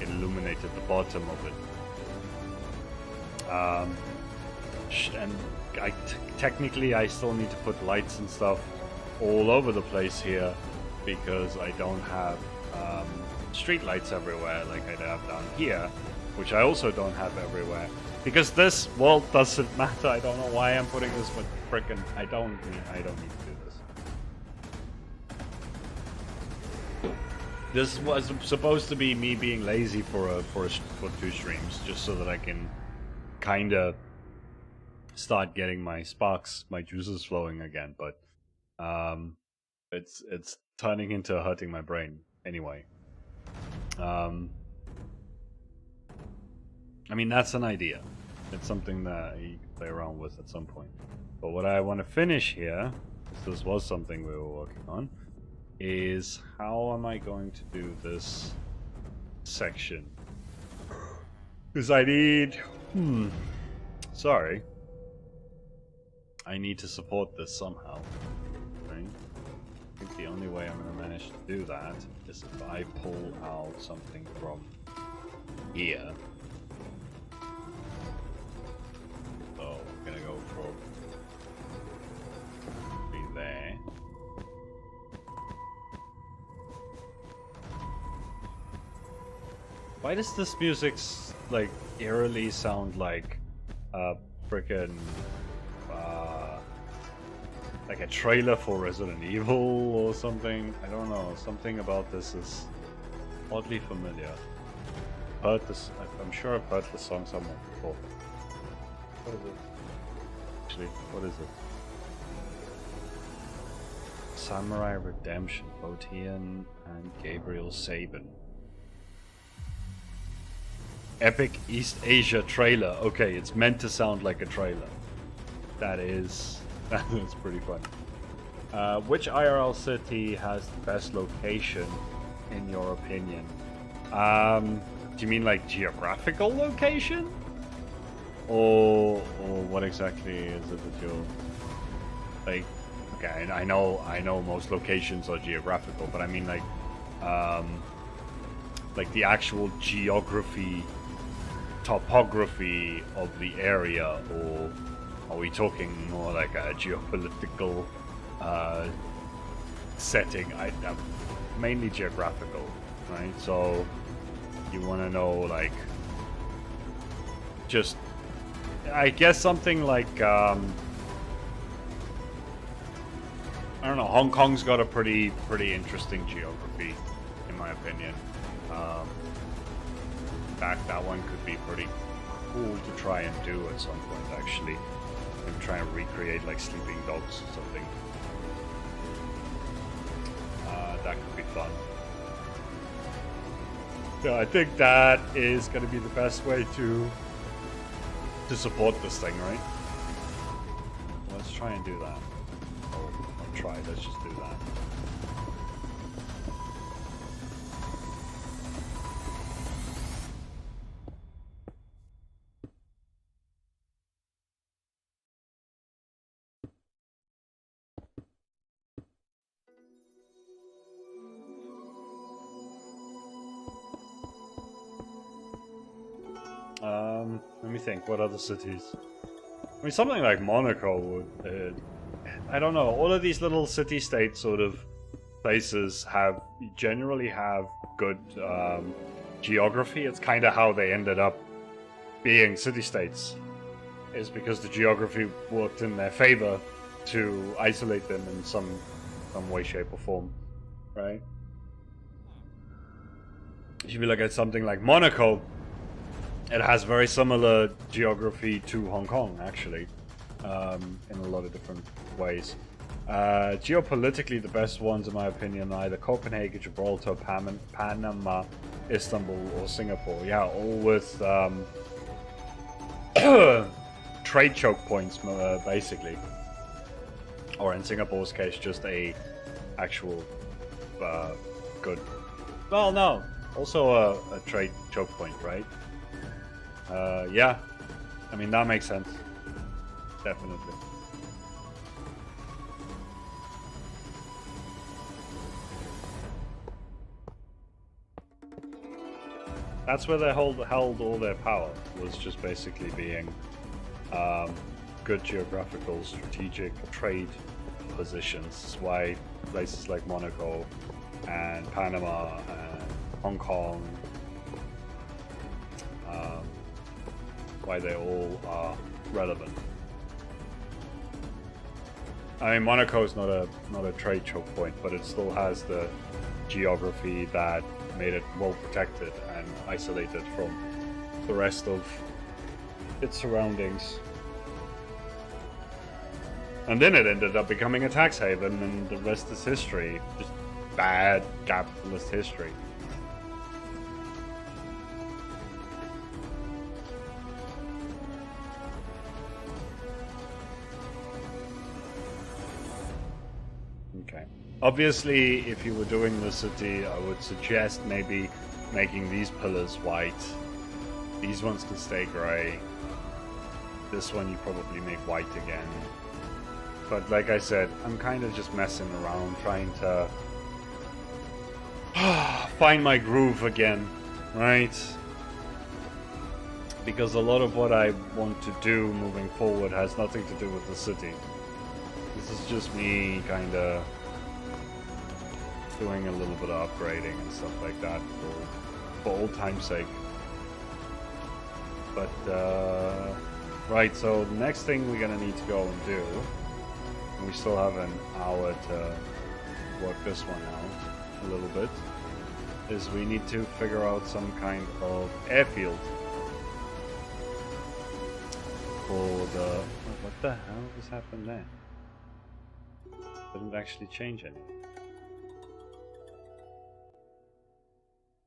it illuminated the bottom of it. And technically I still need to put lights and stuff all over the place here because I don't have street lights everywhere like I'd have down here, which I also don't have everywhere. Because this world doesn't matter. I don't know why I'm putting this, but frickin' I don't need to do this. This was supposed to be me being lazy for 2 streams, just so that I can kind of start getting my sparks, my juices flowing again. But it's turning into hurting my brain anyway. I mean, that's an idea. It's something that you can play around with at some point. But what I want to finish here, because this was something we were working on, is how am I going to do this section? Because I need... Sorry. I need to support this somehow. Right? I think the only way I'm going to manage to do that is if I pull out something from here. So we're gonna go for be there. Why does this music like eerily sound like a frickin' like a trailer for Resident Evil or something? I don't know. Something about this is oddly familiar. Heard this. I'm sure I've heard this song somewhere before. What is it? Actually, what is it? Samurai Redemption, Botian and Gabriel Sabin. Epic East Asia trailer. Okay, it's meant to sound like a trailer. That is pretty funny. Which IRL city has the best location, in your opinion? Do you mean like geographical location? Or what exactly is it that you're like? Okay, I know most locations are geographical, but I mean like the actual geography, topography of the area, or are we talking more like a geopolitical setting? Mainly geographical, right? So you want to know like just. I guess something like, I don't know, Hong Kong's got a pretty interesting geography, in my opinion. In fact, that one could be pretty cool to try and do at some point, actually. I'm trying to recreate like sleeping dogs or something. That could be fun. So I think that is going to be the best way to support this thing, right? Let's try and do that. Or not try, let's just do that. Let me think, what other cities? I mean, something like Monaco would... I don't know, all of these little city-state sort of places generally have good geography. It's kind of how they ended up being city-states, is because the geography worked in their favor to isolate them in some way, shape, or form, right? If you look at something like Monaco, it has very similar geography to Hong Kong, actually, in a lot of different ways. Geopolitically, the best ones, in my opinion, are either Copenhagen, Gibraltar, Panama, Istanbul, or Singapore. Yeah, all with trade choke points, basically. Or in Singapore's case, just a actual good... Well, no, also a trade choke point, right? Yeah, I mean, that makes sense. Definitely. That's where they held all their power, was just basically being good geographical, strategic trade positions. That's why places like Monaco and Panama and Hong Kong, why they all are relevant. I mean, Monaco is not a trade choke point, but it still has the geography that made it well protected and isolated from the rest of its surroundings. And then it ended up becoming a tax haven, and the rest is history. Just bad capitalist history. Okay. Obviously, if you were doing the city, I would suggest maybe making these pillars white. These ones can stay grey. This one you probably make white again. But like I said, I'm kind of just messing around, trying to find my groove again, right? Because a lot of what I want to do moving forward has nothing to do with the city. This is just me kind of doing a little bit of upgrading and stuff like that for old time's sake. But, right, so the next thing we're gonna need to go and do, and we still have an hour to work this one out a little bit, is we need to figure out some kind of airfield for the... Oh, what the hell just happened there? Didn't actually change anything.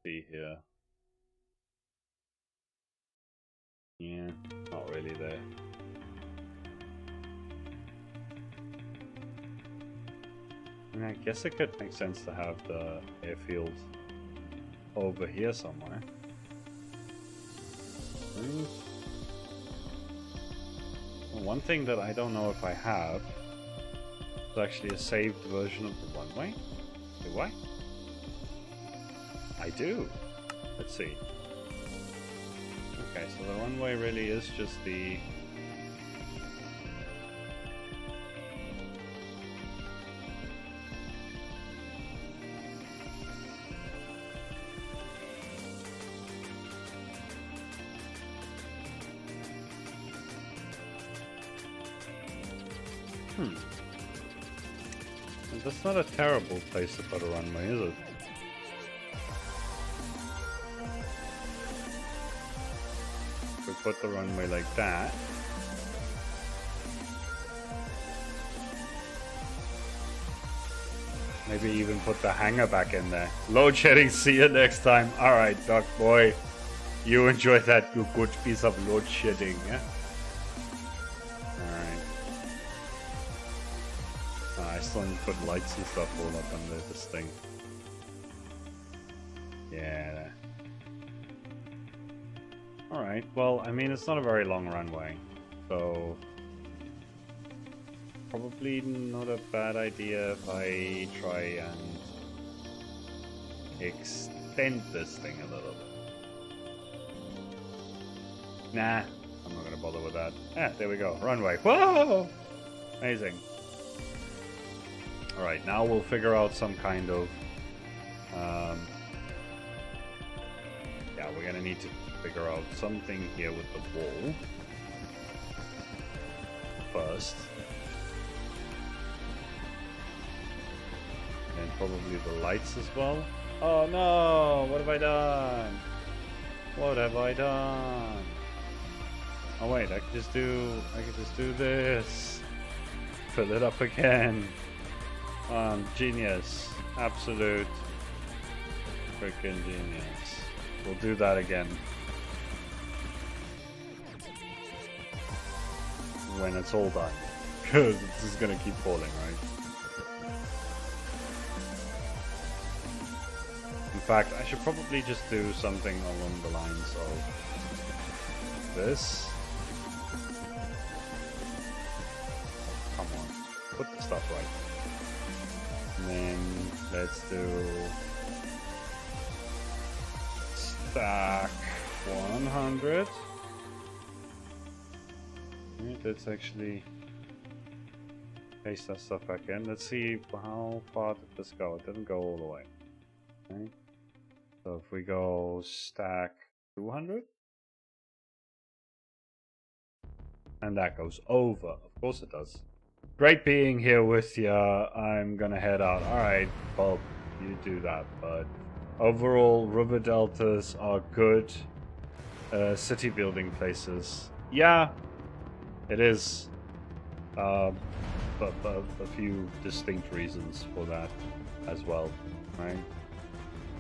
See here. Yeah, not really there. I mean, I guess it could make sense to have the airfield over here somewhere. Well, one thing that I don't know if I have is actually a saved version of the runway. Do I? I do. Let's see. Okay, so the runway really is just the... That's not a terrible place to put a runway, is it? Could put the runway like that. Maybe even put the hangar back in there. Load shedding, see you next time. Alright, Duck Boy. You enjoy that good piece of load shedding, yeah? Alright. I still need to put lights and stuff all up under this thing. Yeah. Alright, well, I mean, it's not a very long runway. So... probably not a bad idea if I try and extend this thing a little bit. Nah, I'm not gonna bother with that. Ah, there we go, runway. Whoa! Amazing. Alright, now we'll figure out some kind of... yeah, we're gonna need to figure out something here with the wall. First. And probably the lights as well. Oh no! What have I done? What have I done? Oh wait, I could just do this. Fill it up again. Genius. Absolute freaking genius. We'll do that again. When it's all done. Because this is gonna keep falling, right? In fact, I should probably just do something along the lines of this. Come on, put the stuff right. And then let's do stack 100. Let's actually paste that stuff back in. Let's see how far did this go. It didn't go all the way. Okay. So if we go stack 200, and that goes over. Of course it does. Great being here with you. I'm gonna head out. Alright, well, you do that, but overall, river deltas are good city building places. Yeah, it is. But a few distinct reasons for that as well, right?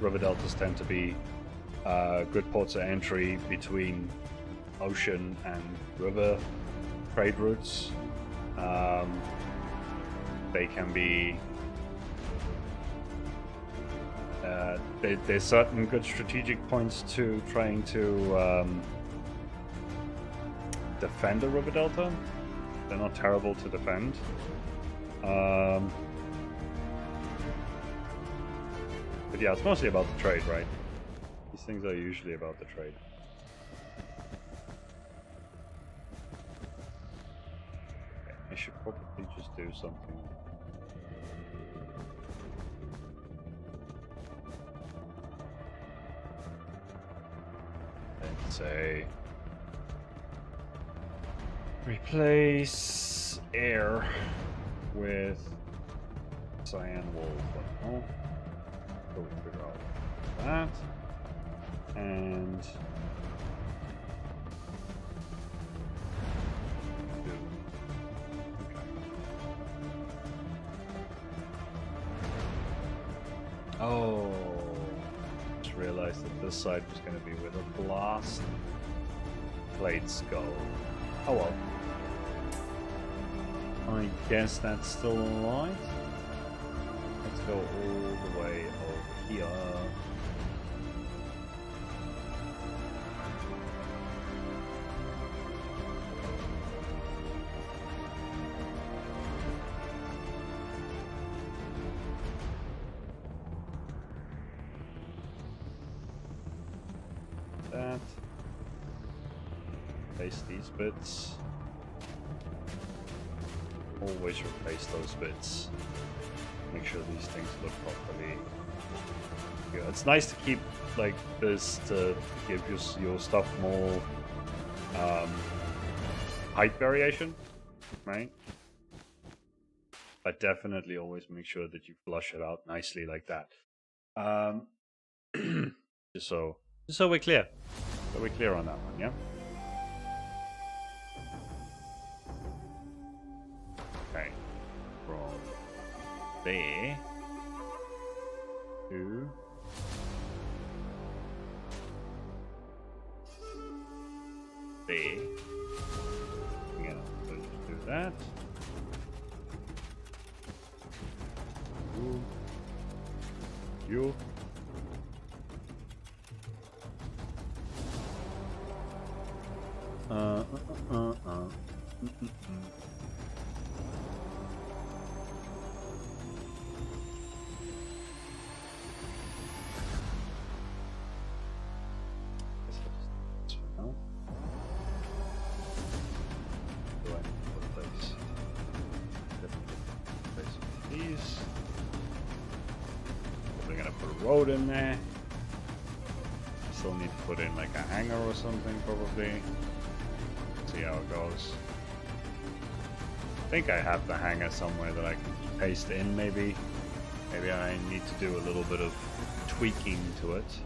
River deltas tend to be good ports of entry between ocean and river trade routes. They can be there's certain good strategic points to trying to defend a river delta. They're not terrible to defend. But yeah, it's mostly about the trade, right? These things are usually about the trade. Okay, I should probably just do something. Let's say replace air with cyan wool for now. So we figure out that. And oh, just realized that this side was going to be where the blast plates go. Oh well. I guess that's still alright. Let's go all the way over here. That. Replace these bits. Always replace those bits. Make sure these things look properly. Yeah, it's nice to keep like this to give your stuff more height variation, right? But definitely always make sure that you flush it out nicely like that. just so we're clear. So we're clear on that one, yeah? there to there. Yeah, let's do that. You. Road in there. Still need to put in like a hangar or something probably. See how it goes. I think I have the hangar somewhere that I can paste in maybe. Maybe I need to do a little bit of tweaking to it.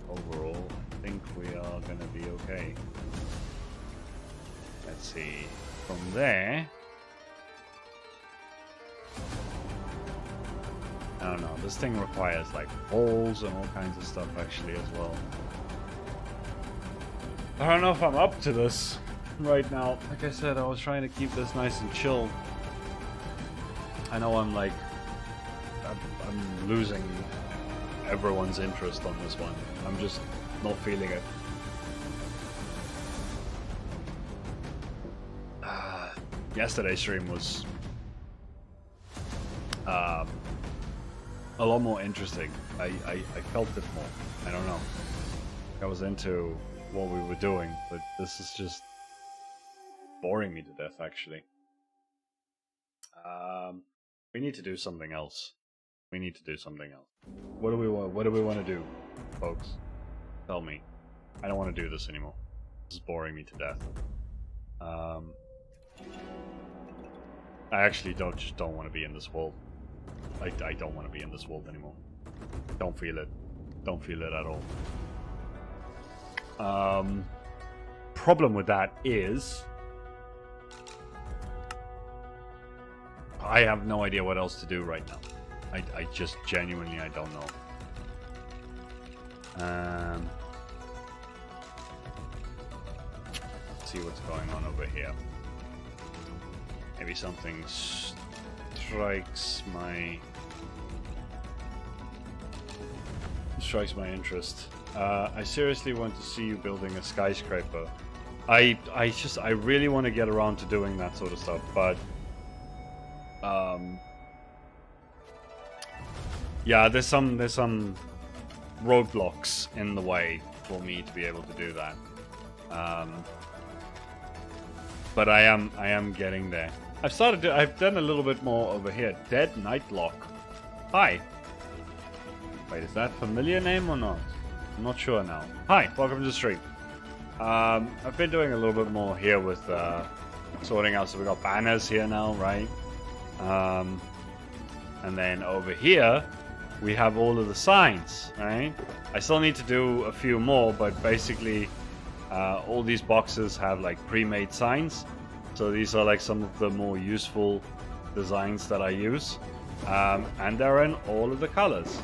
Overall, I think we are gonna be okay. Let's see. From there, I don't know, this thing requires like holes and all kinds of stuff actually as well. I don't know if I'm up to this right now. Like I said, I was trying to keep this nice and chill. I know I'm like, I'm losing everyone's interest on this one. I'm just not feeling it. Yesterday's stream was a lot more interesting. I felt it more. I don't know. I was into what we were doing, but this is just boring me to death, actually. We need to do something else. We need to do something else. What do we want? What do we want to do, folks? Tell me. I don't want to do this anymore. This is boring me to death. I actually just don't want to be in this world. I don't want to be in this world anymore. Don't feel it. Don't feel it at all. Problem with that is I have no idea what else to do right now. I just genuinely, I don't know. Let's see what's going on over here. Maybe something strikes my interest. I seriously want to see you building a skyscraper. I really want to get around to doing that sort of stuff, but yeah, there's some roadblocks in the way for me to be able to do that. But I am getting there. I've done a little bit more over here. Dead Nightlock. Hi. Wait, is that a familiar name or not? I'm not sure now. Hi, welcome to the stream. I've been doing a little bit more here with sorting out. So we got banners here now, right? And then over here we have all of the signs, right? I still need to do a few more, but basically all these boxes have like pre-made signs. So these are like some of the more useful designs that I use. And they're in all of the colors,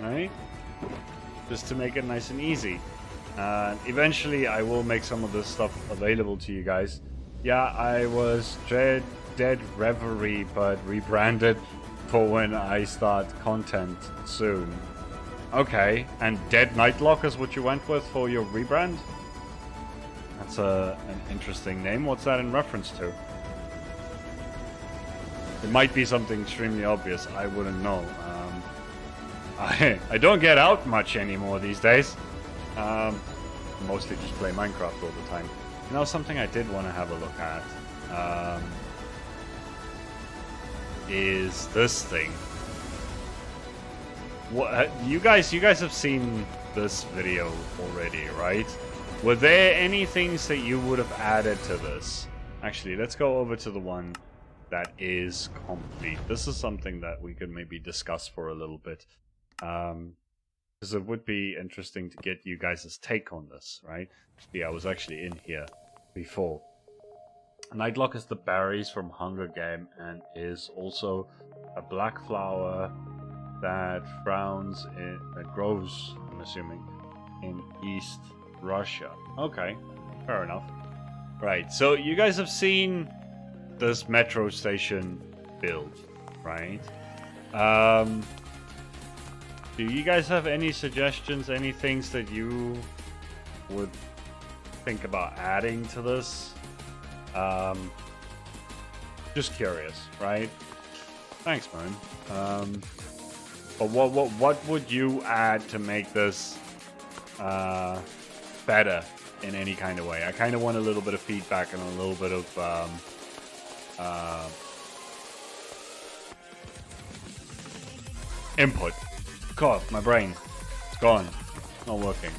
right? Just to make it nice and easy. Eventually I will make some of this stuff available to you guys. Yeah, I was Dead Reverie, but rebranded for when I start content soon. Okay, and Dead Nightlock is what you went with for your rebrand? That's an interesting name. What's that in reference to? It might be something extremely obvious. I wouldn't know. I don't get out much anymore these days. Mostly just play Minecraft all the time. You know, something I did want to have a look at is this thing. What you guys have seen this video already, right? Were there any things that you would have added to this? Actually, let's go over to the one that is complete. This is something that we could maybe discuss for a little bit. Because it would be interesting to get you guys' take on this, right? Yeah, I was actually in here before. Nightlock is the berries from Hunger Game and is also a black flower that grows, I'm assuming, in East Russia. Okay, fair enough. Right, so you guys have seen this metro station build, right? Do you guys have any suggestions, any things that you would think about adding to this? Just curious, right? Thanks, man. But what would you add to make this better in any kind of way? I kind of want a little bit of feedback and a little bit of input. God, my brain, it's gone. It's not working.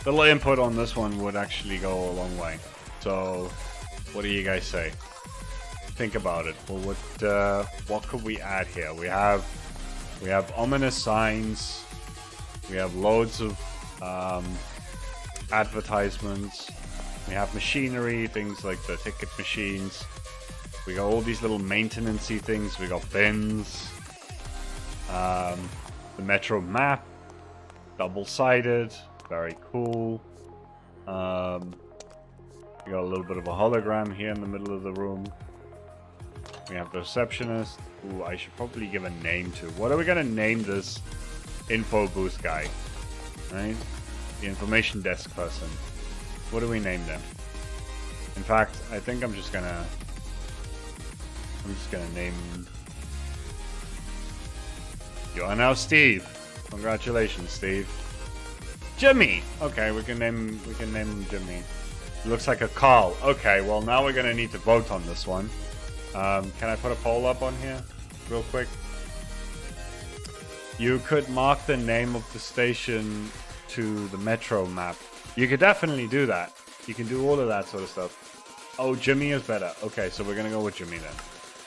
Little input on this one would actually go a long way. So, what do you guys say? Think about it. Well, what could we add here? We have ominous signs. We have loads of advertisements. We have machinery, things like the ticket machines. We got all these little maintenance-y things. We got bins. The metro map, double-sided, very cool. We got a little bit of a hologram here in the middle of the room. We have the receptionist, who I should probably give a name to. What are we gonna name this info booth guy? Right? The information desk person. What do we name them? In fact, I think I'm just gonna name. You are now Steve. Congratulations, Steve. Jimmy. Okay, we can name him Jimmy. Looks like a Carl. Okay, well now we're gonna need to vote on this one. Can I put a poll up on here real quick? You could mark the name of the station to the metro map. You could definitely do that. You can do all of that sort of stuff. Oh, Jimmy is better. Okay, so we're gonna go with Jimmy then,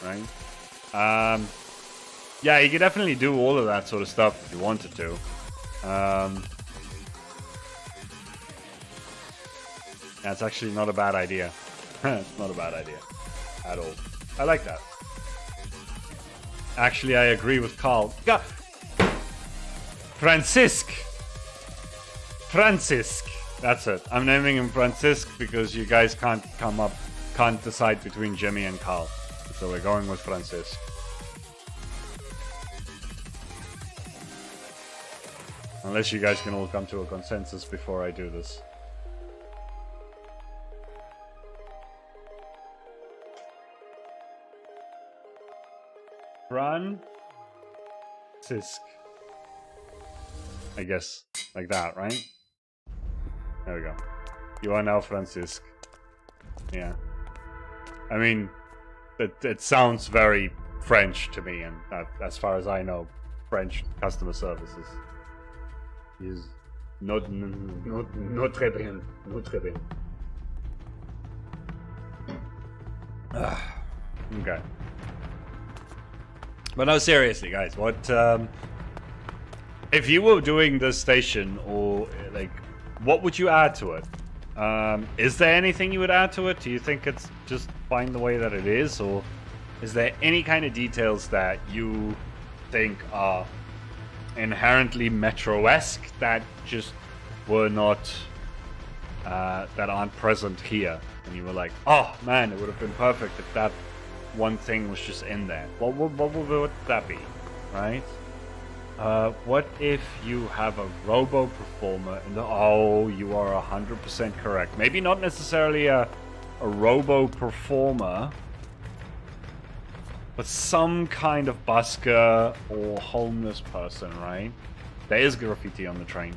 right? Yeah, you could definitely do all of that sort of stuff if you wanted to. That's actually not a bad idea. It's not a bad idea at all. I like that. Actually, I agree with Carl. Yeah. Francisc. That's it. I'm naming him Francisc because you guys can't decide between Jimmy and Carl. So we're going with Francisc. Unless you guys can all come to a consensus before I do this. Francisc. I guess. Like that, right? There we go. You are now Francisc. Yeah. I mean, it sounds very French to me, and as far as I know, French customer services is not très bien. Not très bien. Okay. But no, seriously, guys, what if you were doing this station, or like, what would you add to it? Is there anything you would add to it? Do you think it's just fine the way that it is, or is there any kind of details that you think are inherently Metro-esque that just were not that aren't present here, and you were like, oh man, it would have been perfect if that one thing was just in there? What would that be, right? What if you have a robo performer in the... Oh, you are 100% correct. Maybe not necessarily a robo performer, but some kind of busker or homeless person, right? There is graffiti on the train.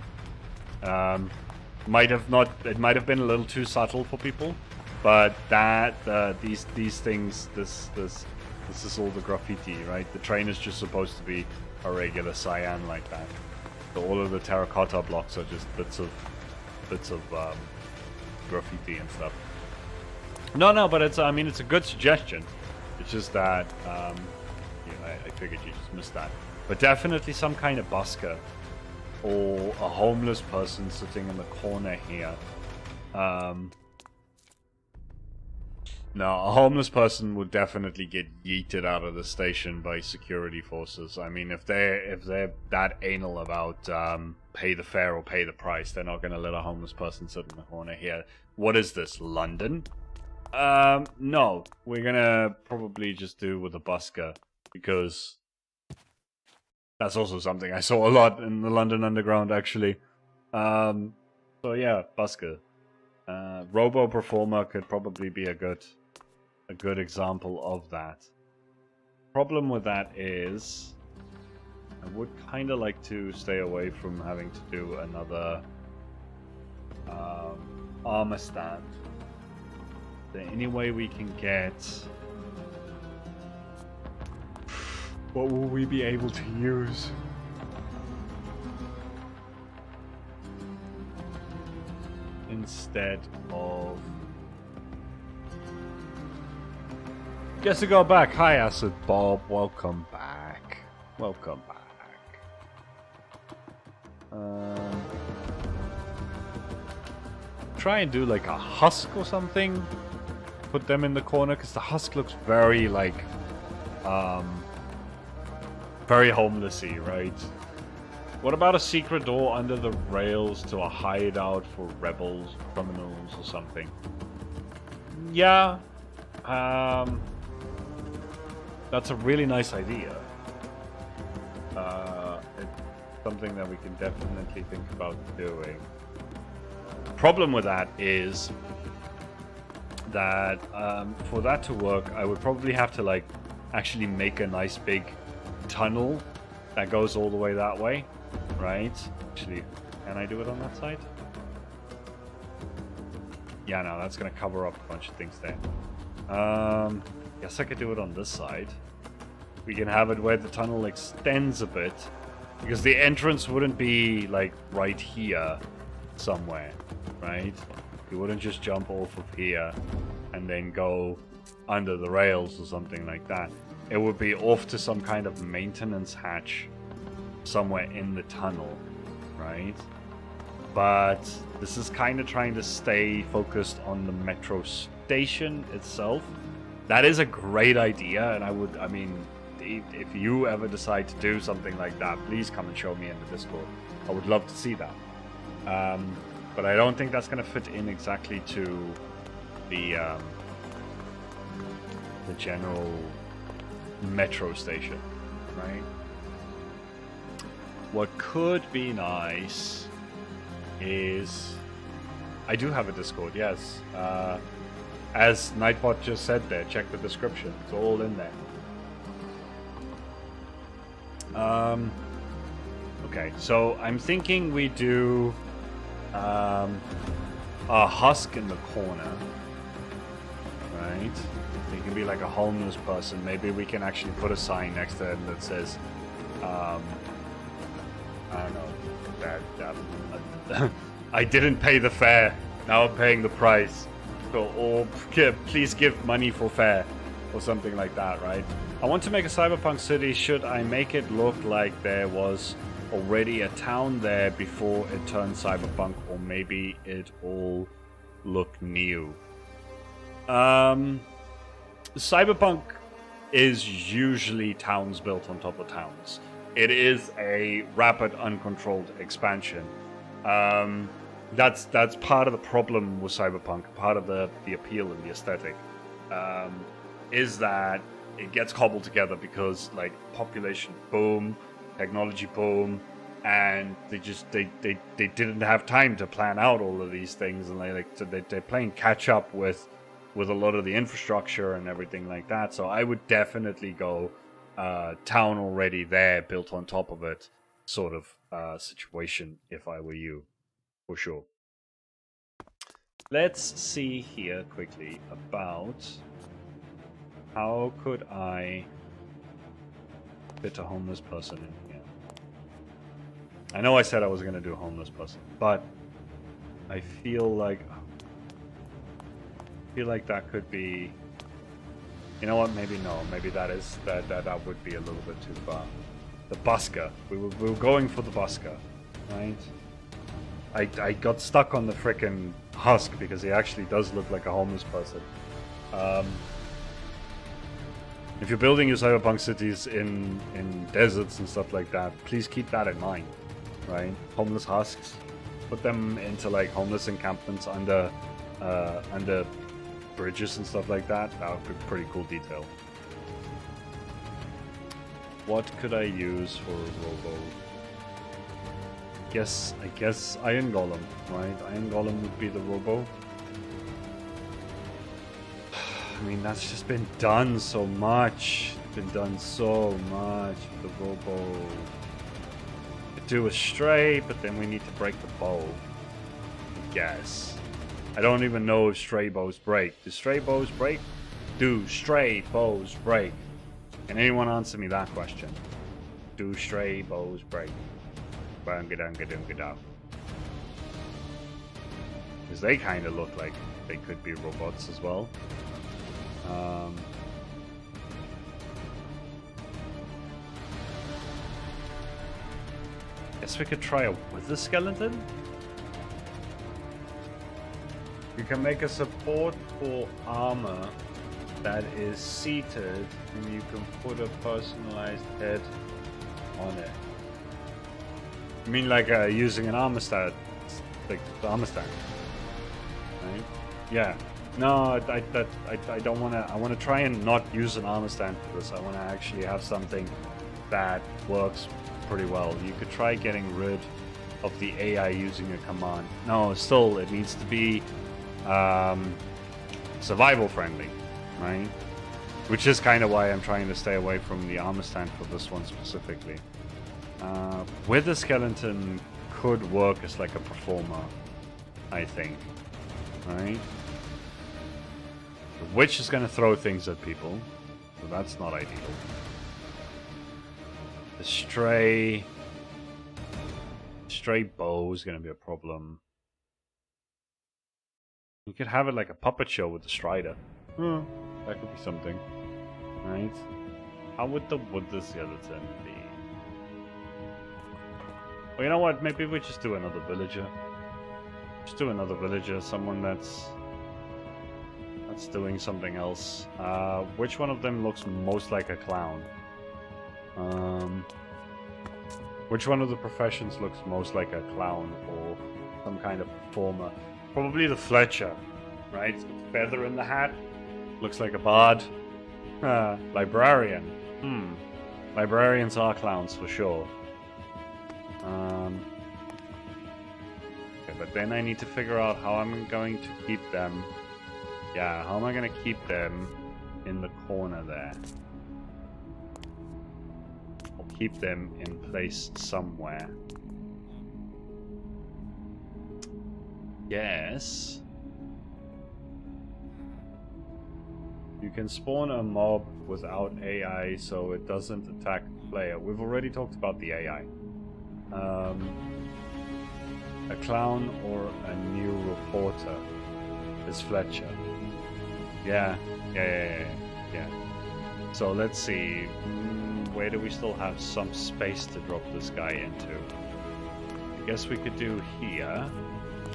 It might have been a little too subtle for people, but these things, this is all the graffiti, right? The train is just supposed to be a regular cyan like that. So all of the terracotta blocks are just bits of graffiti and stuff. No, but it's a good suggestion. It's just that I figured you just missed that. But definitely some kind of busker or a homeless person sitting in the corner here. No, a homeless person would definitely get yeeted out of the station by security forces. I mean, if they're that anal about pay the fare or pay the price, they're not going to let a homeless person sit in the corner here. What is this, London? No, we're gonna probably just do with a busker, because that's also something I saw a lot in the London Underground, actually. So yeah, busker. Robo Performer could probably be a good example of that. Problem with that is I would kind of like to stay away from having to do another armor stand. Is there any way we can get... What will we be able to use? Instead of... Guess to go back. Hi, Acid Bob. Welcome back. Welcome back. Try and do like a husk or something. Put them in the corner, because the husk looks very like, very homelessy, right? What about a secret door under the rails to a hideout for rebels, criminals, or something? Yeah. That's a really nice idea. It's something that we can definitely think about doing. Problem with that is that for that to work, I would probably have to like actually make a nice big tunnel that goes all the way that way, right? Actually, can I do it on that side? Yeah, no, that's gonna cover up a bunch of things there. Guess I could do it on this side. We can have it where the tunnel extends a bit, because the entrance wouldn't be like right here somewhere, right? You wouldn't just jump off of here and then go under the rails or something like that. It would be off to some kind of maintenance hatch somewhere in the tunnel, right? But this is kind of trying to stay focused on the metro station itself. That is a great idea, and I mean, if you ever decide to do something like that, please come and show me in the Discord. I would love to see that. But I don't think that's going to fit in exactly to the general metro station, right? What could be nice is... I do have a Discord, yes. As Nightbot just said there, check the description. It's all in there. Okay, so I'm thinking we do a husk in the corner, right? He can be like a homeless person. Maybe we can actually put a sign next to him that says, I don't know, that I didn't pay the fare. Now I'm paying the price. So, or please give money for fare, or something like that, right? I want to make a cyberpunk city. Should I make it look like there was already a town there before it turned cyberpunk, or maybe it all looked new? Cyberpunk is usually towns built on top of towns. It is a rapid, uncontrolled expansion. That's part of the problem with Cyberpunk. Part of the appeal and the aesthetic is that it gets cobbled together because, like, population boom, technology boom, and they didn't have time to plan out all of these things, and they're playing catch up with a lot of the infrastructure and everything like that. So I would definitely go town already there, built on top of it, sort of situation if I were you, for sure. Let's see here quickly about how could I fit a homeless person in here. I know I said I was going to do a homeless person, but I feel like that could be, you know what, maybe no, maybe that would be a little bit too far. The busker, we were going for the busker, right? I got stuck on the frickin' husk because he actually does look like a homeless person. If you're building your cyberpunk cities in deserts and stuff like that, please keep that in mind, right? Homeless husks, put them into like homeless encampments under bridges and stuff like that. That would be pretty cool detail. What could I use for Robo? I guess Iron Golem, right? Iron Golem would be the Robo. I mean, that's just been done so much. It's been done so much with the Robo. Could do a Stray, but then we need to break the bow. I guess. I don't even know if Stray bows break. Do Stray bows break? Do Stray bows break? Can anyone answer me that question? Do Stray bows break? Because they kind of look like they could be robots as well. Guess we could try a wither skeleton. You can make a support for armor that is seated, and you can put a personalized head on it. You mean like using an armor stand, like the armor stand, right? Yeah. No, I don't want to. I want to try and not use an armor stand for this. I want to actually have something that works pretty well. You could try getting rid of the AI using a command. No, still, it needs to be survival friendly, right? Which is kind of why I'm trying to stay away from the armor stand for this one specifically. Wither skeleton could work as like a performer, I think, right? The witch is going to throw things at people, so that's not ideal. The stray bow is going to be a problem. You could have it like a puppet show with the strider. That could be something, right? How would the wither skeleton be? Well, you know what? Maybe we just do another villager. Just do another villager, someone that's doing something else. Which one of them looks most like a clown? Which one of the professions looks most like a clown or some kind of performer? Probably the Fletcher, right? It's got the feather in the hat. Looks like a bard. Librarian. Librarians are clowns for sure. Okay, but then I need to figure out how I'm going to keep them. Yeah, how am I going to keep them in the corner there? I'll keep them in place somewhere. Yes. You can spawn a mob without AI so it doesn't attack the player. We've already talked about the AI. A clown or a new reporter is Fletcher. Yeah. So let's see. Where do we still have some space to drop this guy into? I guess we could do here.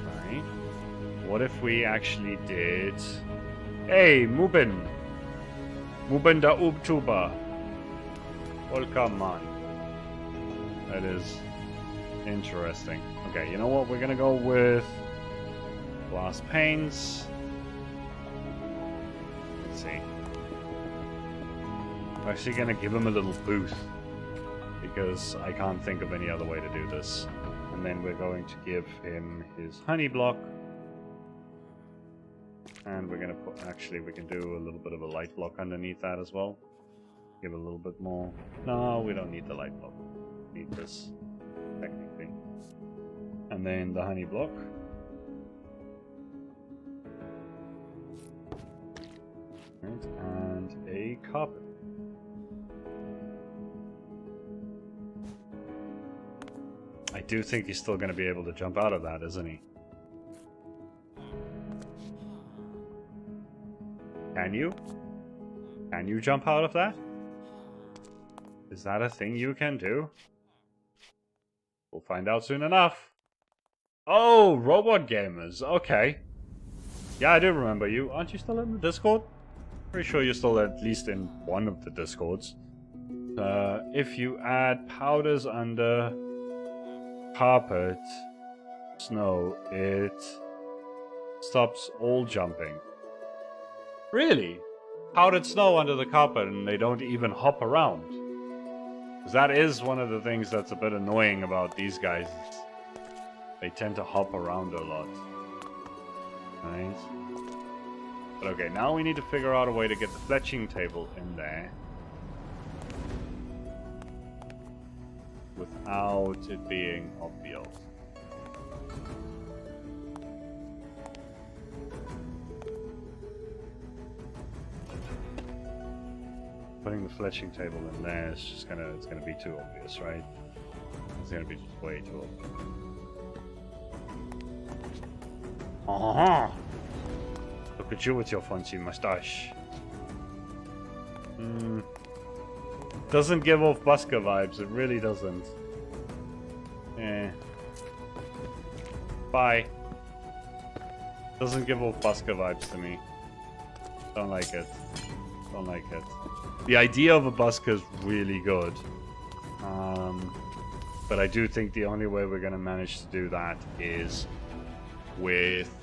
Right. What if we actually did... Hey, Mubin! Mubin da Ubtuba! Welcome, man. That is interesting. Okay, you know what? We're gonna go with glass panes. Let's see. I'm actually gonna give him a little booth because I can't think of any other way to do this. And then we're going to give him his honey block. And we're gonna put, actually we can do a little bit of a light block underneath that as well. Give it a little bit more. No, we don't need the light block. We need this, technically. And then the honey block. Right, and a carpet. I do think he's still going to be able to jump out of that, isn't he? Can you? Can you jump out of that? Is that a thing you can do? We'll find out soon enough. Oh, robot gamers. Okay. Yeah, I do remember you. Aren't you still in the Discord? Pretty sure you're still at least in one of the Discords. If you add powders under carpet, snow, it stops all jumping. Really? Powdered snow under the carpet and they don't even hop around. Because that is one of the things that's a bit annoying about these guys. They tend to hop around a lot. Right? But okay, now we need to figure out a way to get the fletching table in there without it being obvious. Putting the fletching table in there is just it's gonna be too obvious, right? It's gonna be just way too obvious. Look at you with your fancy mustache. Doesn't give off busker vibes, it really doesn't. Eh. Bye. Doesn't give off busker vibes to me. Don't like it. Don't like it. The idea of a busker is really good. But I do think the only way we're gonna manage to do that is with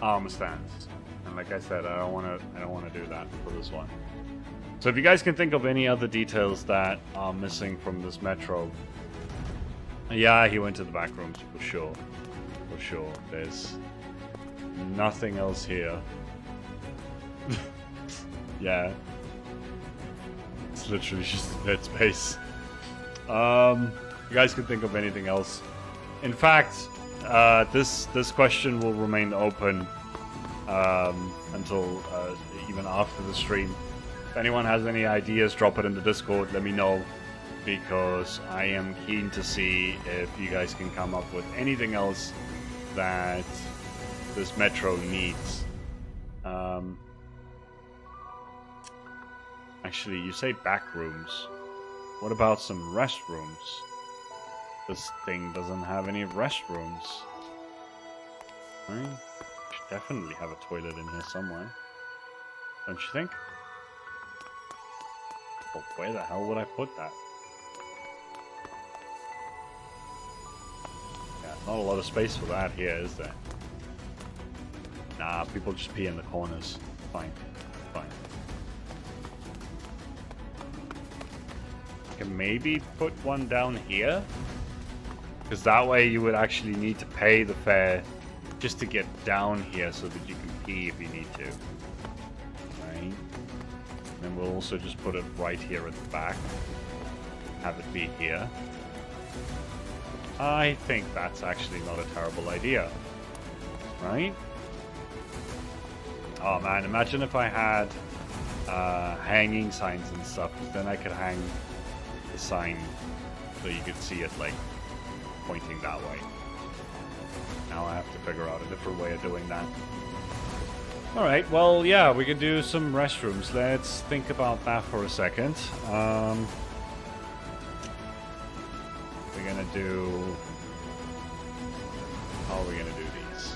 armor stands. And like I said, I don't wanna do that for this one. So if you guys can think of any other details that are missing from this metro. Yeah, he went to the back rooms for sure. For sure. There's nothing else here. Yeah. It's literally just dead space. You guys can think of anything else. In fact, this question will remain open until even after the stream. If anyone has any ideas, drop it in the Discord. Let me know, because I am keen to see if you guys can come up with anything else that this metro needs. Actually, you say back rooms. What about some restrooms? This thing doesn't have any restrooms. Right? Should definitely have a toilet in here somewhere. Don't you think? Well, where the hell would I put that? Yeah, not a lot of space for that here, is there? Nah, people just pee in the corners. Fine. Fine. Can maybe put one down here, because that way you would actually need to pay the fare just to get down here so that you can pee if you need to. Right? And we'll also just put it right here at the back. Have it be here. I think that's actually not a terrible idea. Right? Oh man, imagine if I had hanging signs and stuff, because then I could hang the sign so you could see it like pointing that way. Now I have to figure out a different way of doing that. Alright, well yeah, we can do some restrooms. Let's think about that for a second. We're gonna do... How are we gonna do these?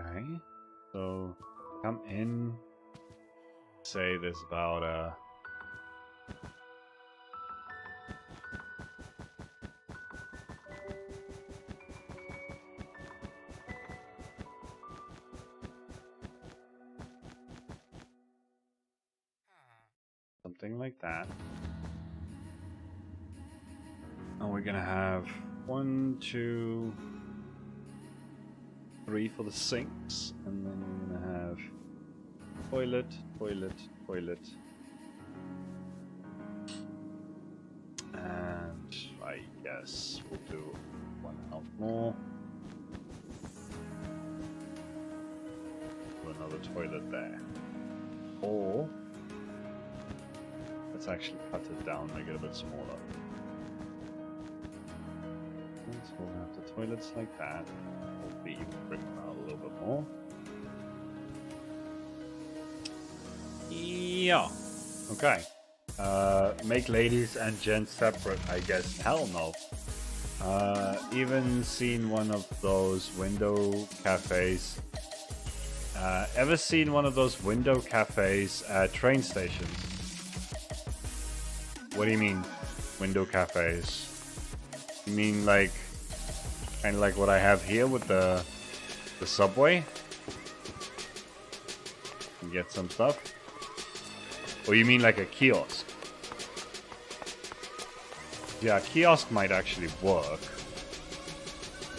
Okay, so come in, say there's about something like that. And we're gonna have 1, 2, 3 for the sinks, and then we're gonna have toilet, toilet, toilet, and I guess we'll do one out more. Do another toilet there. Or let's actually cut it down, make it a bit smaller. So we'll have the toilets like that. maybe even bring them out a little bit more. Yeah. Okay. Make ladies and gents separate, I guess. Hell no. Even seen one of those window cafes. Ever seen one of those window cafes at train stations? What do you mean, window cafes? You mean like, kind of like what I have here with the subway? And get some stuff? Or you mean like a kiosk? Yeah, a kiosk might actually work.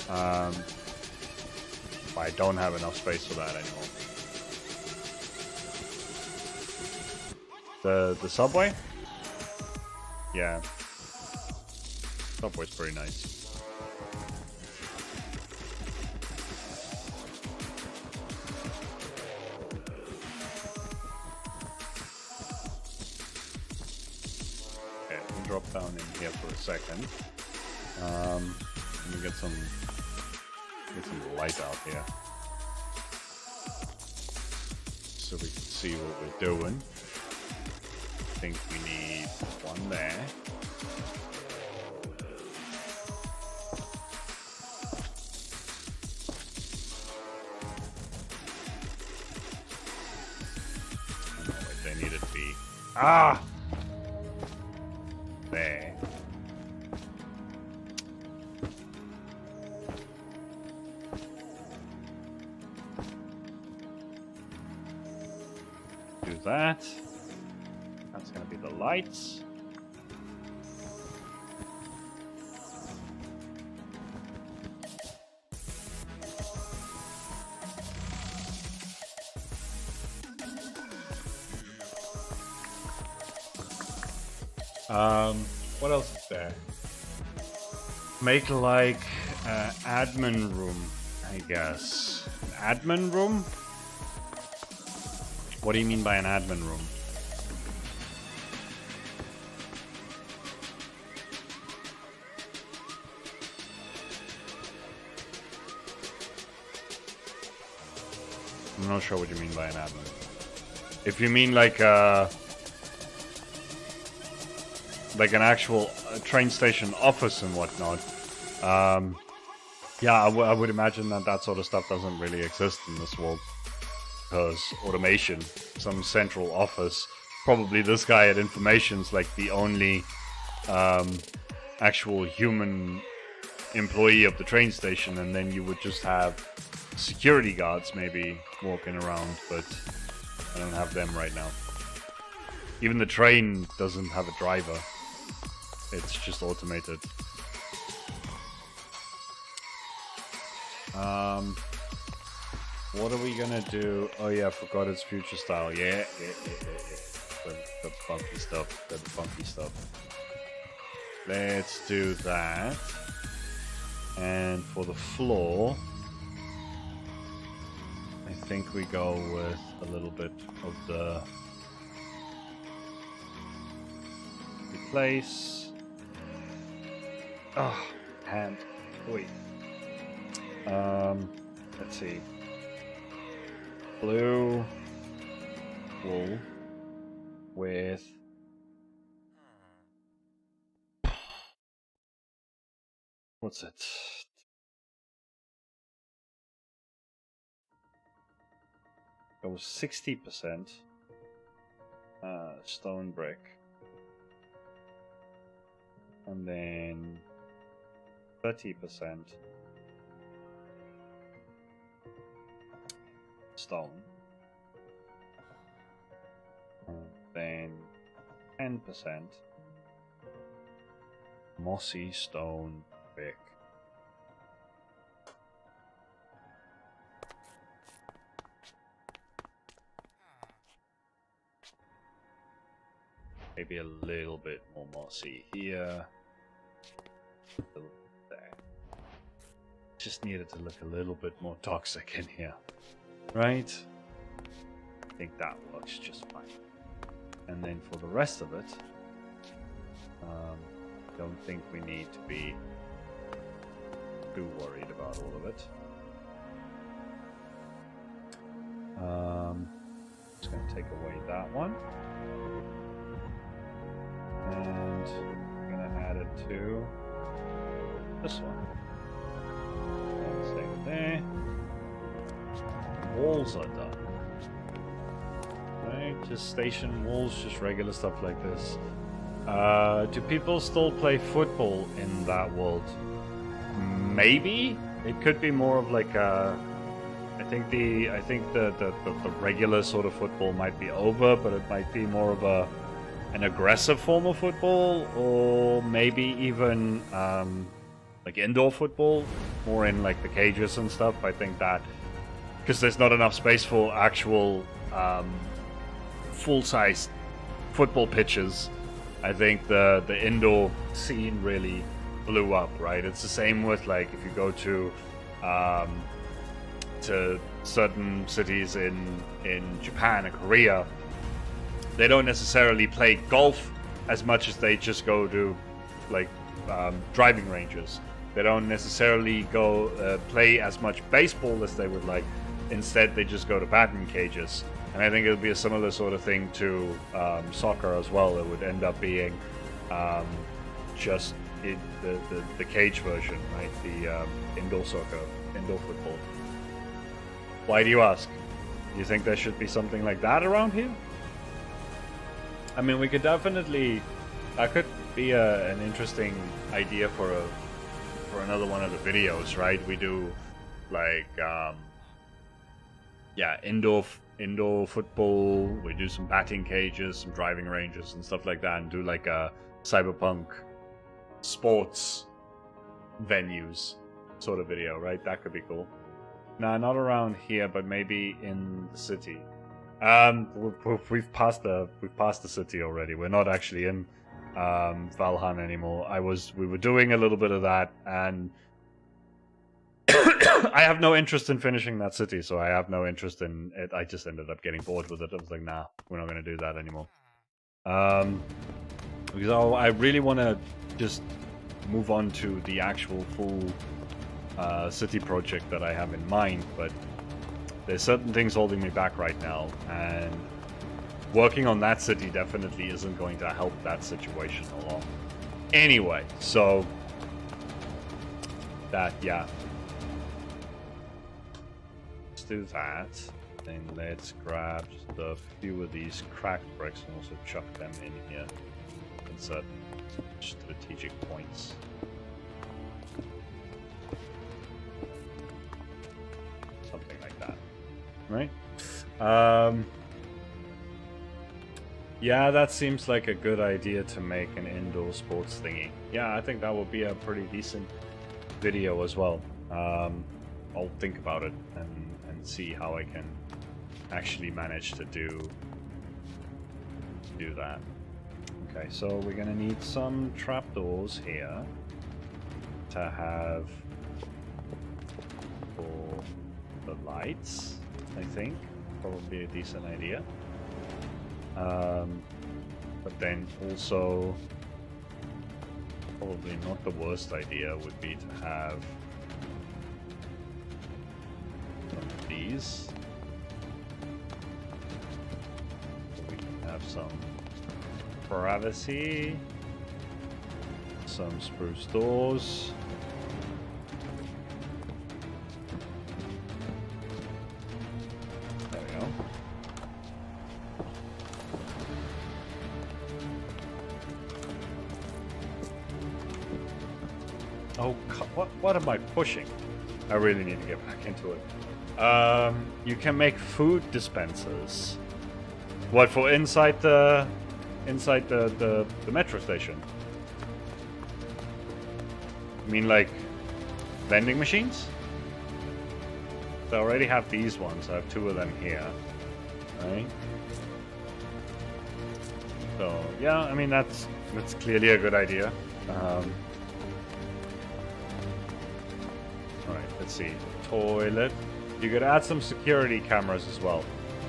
But I don't have enough space for that anymore. The subway? Yeah. Subway's pretty nice. Okay, we'll drop down in here for a second. Let me get some light out here, so we can see what we're doing. I think we need one there. Oh, wait, they need it to be there. Do that. That's gonna be the lights. What else is there? Make like admin room, I guess. An admin room? What do you mean by an admin room? I'm not sure what you mean by an admin. If you mean like an actual train station office and whatnot, yeah, I would imagine that sort of stuff doesn't really exist in this world. Because automation, some central office, probably this guy at Information's like the only actual human employee of the train station, and then you would just have security guards maybe walking around, but I don't have them right now. Even the train doesn't have a driver. It's just automated. What are we gonna do? Oh yeah, I forgot it's future style. Yeah. The funky stuff. The funky stuff. Let's do that. And for the floor, I think we go with a little bit of the replace. Oh, hand. Wait. Let's see. Blue wool with what's it? It was 60% stone brick, and then 30% stone, and then 10% mossy stone brick. Maybe a little bit more mossy here, a little bit there. Just needed to look a little bit more toxic in here. Right? I think that works just fine. And then for the rest of it, don't think we need to be too worried about all of it. Just going to take away that one. And I'm going to add it to this one. And same there. Walls are done. Right, just station walls, just regular stuff like this. Do people still play football in that world? Maybe it could be more of like a. I think the regular sort of football might be over, but it might be more of an aggressive form of football, or maybe even like indoor football, more in like the cages and stuff. I think that because there's not enough space for actual full-size football pitches. I think the indoor scene really blew up, right? It's the same with like if you go to certain cities in Japan and Korea, they don't necessarily play golf as much as they just go to like driving ranges. They don't necessarily go play as much baseball as they would like. Instead, they just go to badminton cages. And I think it would be a similar sort of thing to soccer as well. It would end up being just the cage version, right? The indoor soccer, indoor football. Why do you ask? Do you think there should be something like that around here? I mean, we could definitely. That could be an interesting idea for another one of the videos, right? We do like indoor football. We do some batting cages, some driving ranges, and stuff like that, and do like a Cyberpunk sports venues sort of video, right? That could be cool. Nah, not around here, but maybe in the city. We've passed the city already. We're not actually in Valhan anymore. We were doing a little bit of that, and I have no interest in finishing that city, so I have no interest in it. I just ended up getting bored with it. I was like, nah, we're not going to do that anymore. Because I really want to just move on to the actual full city project that I have in mind, but there's certain things holding me back right now, and working on that city definitely isn't going to help that situation along. Anyway, so that, yeah. Let's do that. Then let's grab just a few of these cracked bricks and also chuck them in here in certain strategic points. Something like that. Right? Yeah, that seems like a good idea to make an indoor sports thingy. Yeah, I think that would be a pretty decent video as well. I'll think about it and see how I can actually manage to do that. Okay, so we're gonna need some trapdoors here to have for the lights, I think. Probably a decent idea. But then also, probably not the worst idea would be to have some of these. So we can have some privacy, some spruce doors. There we go. Oh, what am I pushing? I really need to get back into it. You can make food dispensers. What, for inside the metro station? I mean, like vending machines? So I already have these ones. I have 2 of them here, right? So yeah, I mean that's clearly a good idea. Alright, let's see. Toilet. You could add some security cameras as well.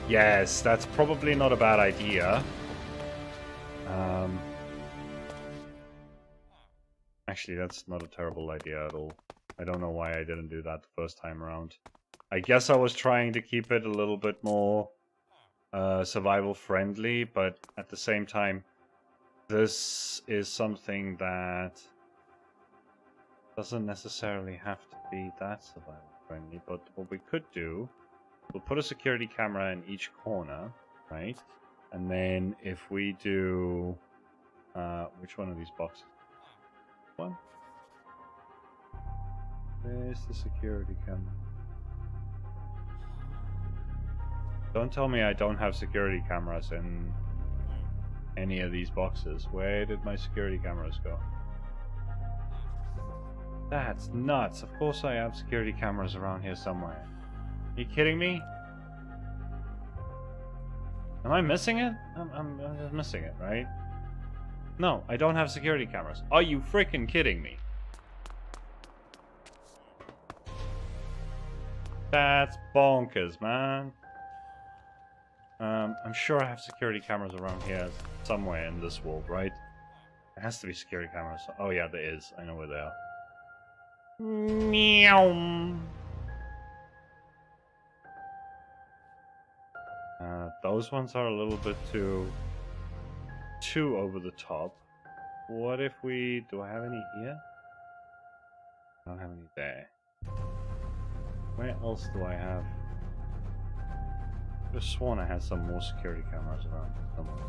Yes, that's probably not a bad idea. Actually, that's not a terrible idea at all. I don't know why I didn't do that the first time around. I guess I was trying to keep it a little bit more survival friendly, but at the same time, this is something that doesn't necessarily have to be that survival friendly. But what we could do, we'll put a security camera in each corner, right? And then if we do, which one of these boxes? One? Where's the security camera? Don't tell me I don't have security cameras in any of these boxes. Where did my security cameras go? That's nuts. Of course I have security cameras around here somewhere. Are you kidding me? Am I missing it? I'm just missing it, right? No, I don't have security cameras. Are you freaking kidding me? That's bonkers, man. I'm sure I have security cameras around here somewhere in this world, right? There has to be security cameras. Oh yeah, there is. I know where they are. Meow. Those ones are a little bit too over the top. What if we... Do I have any here? I don't have any there. Where else do I have? I just sworn I had some more security cameras around somewhere.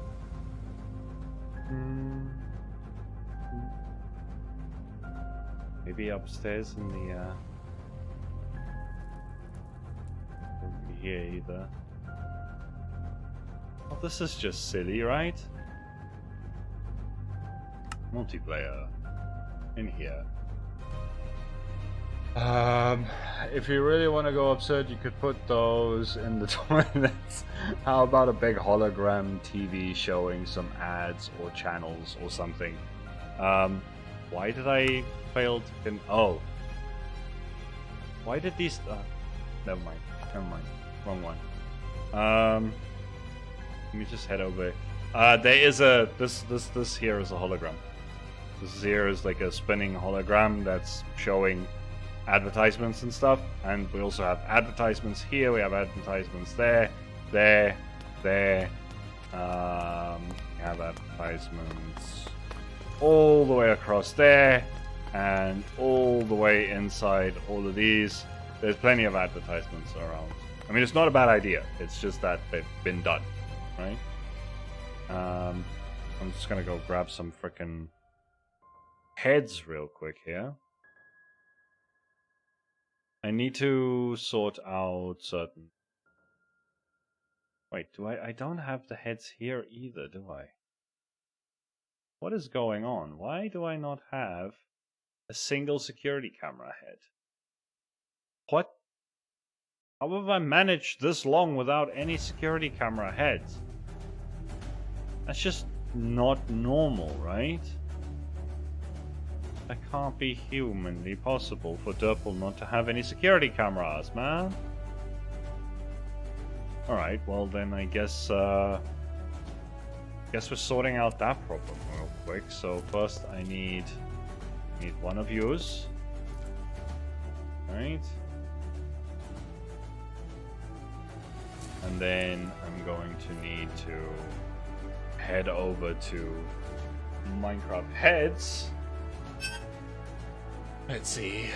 Maybe upstairs in the won't be here either. Well, this is just silly, right? Multiplayer in here. If you really want to go absurd, you could put those in the toilets. How about a big hologram TV showing some ads or channels or something? Why did I fail to... Oh. Why did these... never mind. Wrong one. Let me just head over. There is a... This here is a hologram. This here is like a spinning hologram that's showing advertisements and stuff, and we also have advertisements here, we have advertisements there, we have advertisements all the way across there, and all the way inside all of these. There's plenty of advertisements around. I mean, it's not a bad idea, it's just that they've been done, right? I'm just gonna go grab some frickin' heads real quick here. I need to sort out certain... Wait, do I don't have the heads here either, do I? What is going on? Why do I not have a single security camera head? What? How have I managed this long without any security camera heads? That's just not normal, right? That can't be humanly possible for Derpol not to have any security cameras, man. Alright, well then I guess we're sorting out that problem real quick. So first I need one of yours. Right. And then I'm going to need to head over to Minecraft Heads. Let's see.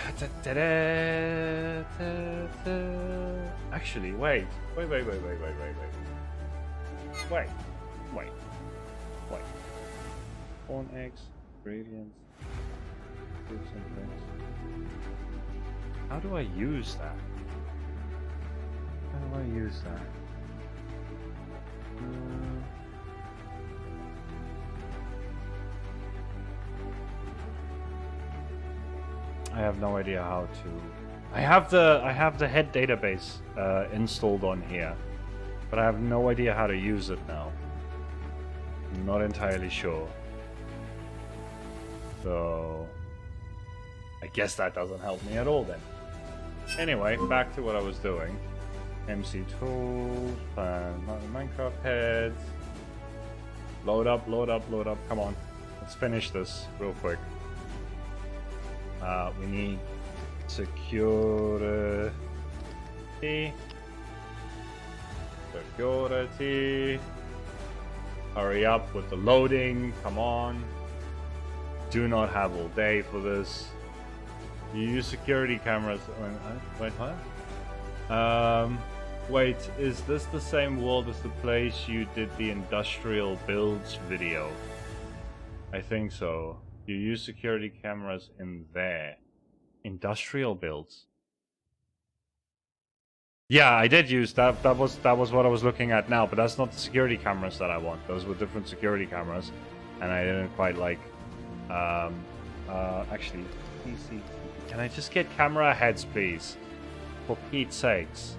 Actually, wait. Corn eggs, ingredients, fruits and drinks. How do I use that? I have no idea how to. I have the head database installed on here, but I have no idea how to use it now. I'm not entirely sure. So I guess that doesn't help me at all then. Anyway, back to what I was doing. MC tools, Minecraft heads. Load up. Come on. Let's finish this real quick. We need secure Security. Hurry up with the loading. Come on. Do not have all day for this. You use security cameras. Wait, what? Wait, is this the same world as the place you did the industrial builds video? I think so. You use security cameras in there. Industrial builds. Yeah, I did use that. That was what I was looking at now, but that's not the security cameras that I want. Those were different security cameras, and I didn't quite like. Actually, can I just get camera heads, please? For Pete's sakes.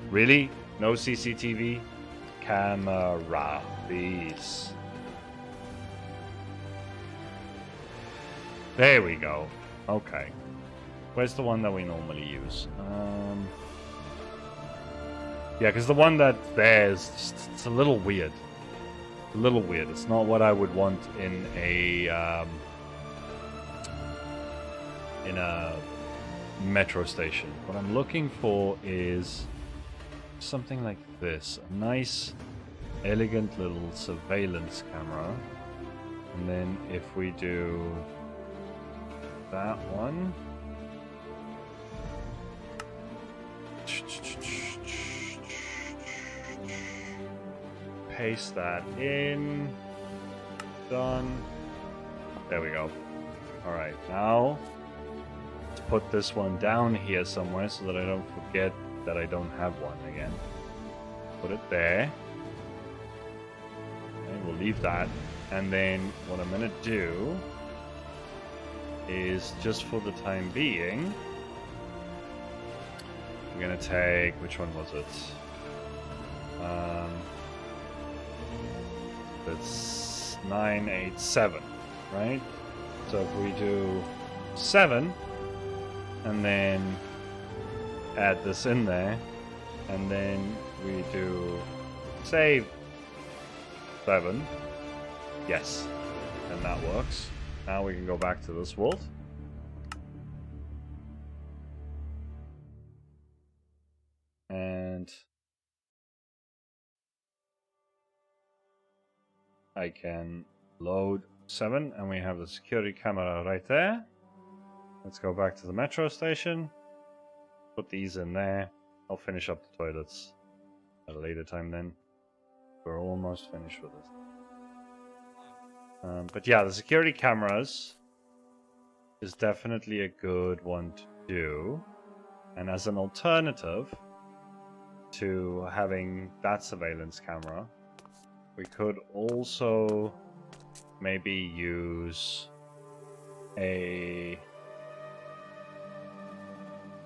Really? No CCTV? Camera, please. There we go. Okay. Where's the one that we normally use? Yeah, because the one that's there is just, it's a little weird. A little weird. It's not what I would want in a metro station. What I'm looking for is something like this. A nice, elegant little surveillance camera. And then if we do that one. Paste that in. Done. There we go. Alright, now let's put this one down here somewhere so that I don't forget that I don't have one again. Put it there. Okay, we'll leave that. And then what I'm going to do is, just for the time being, I'm going to take, which one was it? It's 9, 8, 7, right? So if we do 7, and then add this in there, and then we do save 7, yes, and that works. Now we can go back to this world. And I can load 7, and we have the security camera right there. Let's go back to the metro station. Put these in there. I'll finish up the toilets at a later time then. We're almost finished with this. But yeah, the security cameras is definitely a good one to do. And as an alternative to having that surveillance camera, we could also maybe use a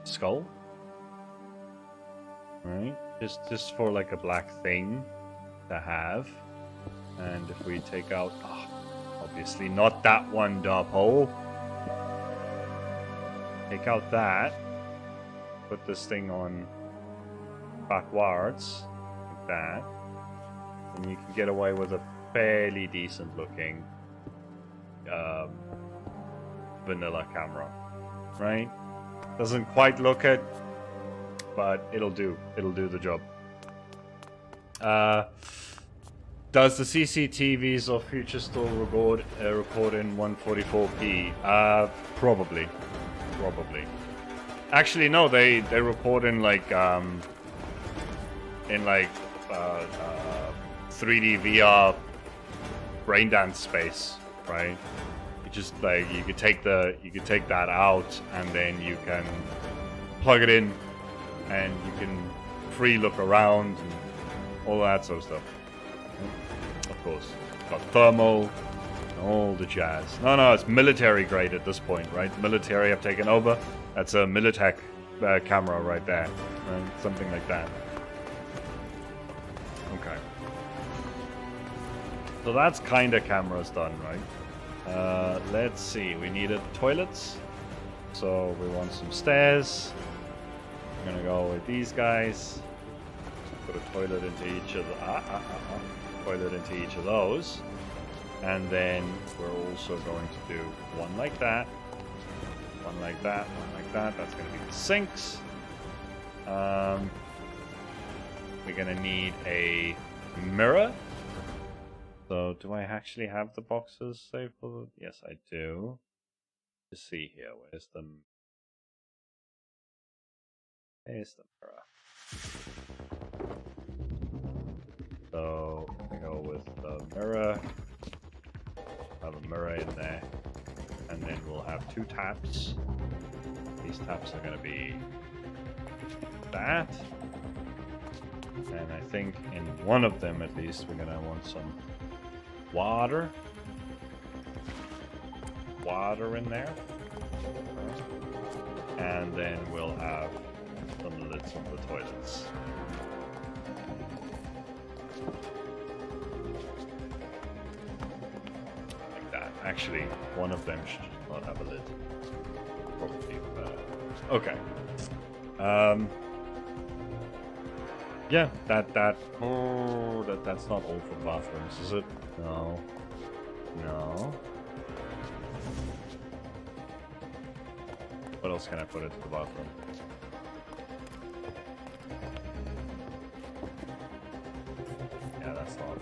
skull, right? Just for like a black thing to have. And if we take out, obviously not that one, Derpol. Take out that. Put this thing on backwards, like that. And you can get away with a fairly decent looking vanilla camera, right? Doesn't quite look it, but it'll do. It'll do the job. Does the CCTVs of future still record in 144p? Probably. Actually, no. They record in like 3D VR braindance space, right? You just like you could take that out, and then you can plug it in, and you can free look around and all that sort of stuff. Of course, got thermal and all the jazz. No, it's military grade at this point, right? Military have taken over. That's a Militech camera right there, right? Something like that. Okay. So that's kind of cameras done, right? Let's see. We needed toilets, so we want some stairs. I'm gonna go with these guys. Put a toilet into each of the toilet into each of those, and then we're also going to do one like that, one like that, one like that. That's going to be the sinks. We're gonna need a mirror. So, do I actually have the boxes saved for? Yes, I do. Let's see here. Where's the mirror? So, we go with the mirror. Have a mirror in there, and then we'll have 2 taps. These taps are gonna be that. And I think in one of them at least we're gonna want some water. Water in there. And then we'll have some lids on the toilets. Like that. Actually, one of them should not have a lid. Probably. Okay. Yeah, that's not all for bathrooms, is it? No. No. What else can I put into the bathroom? Yeah, that's not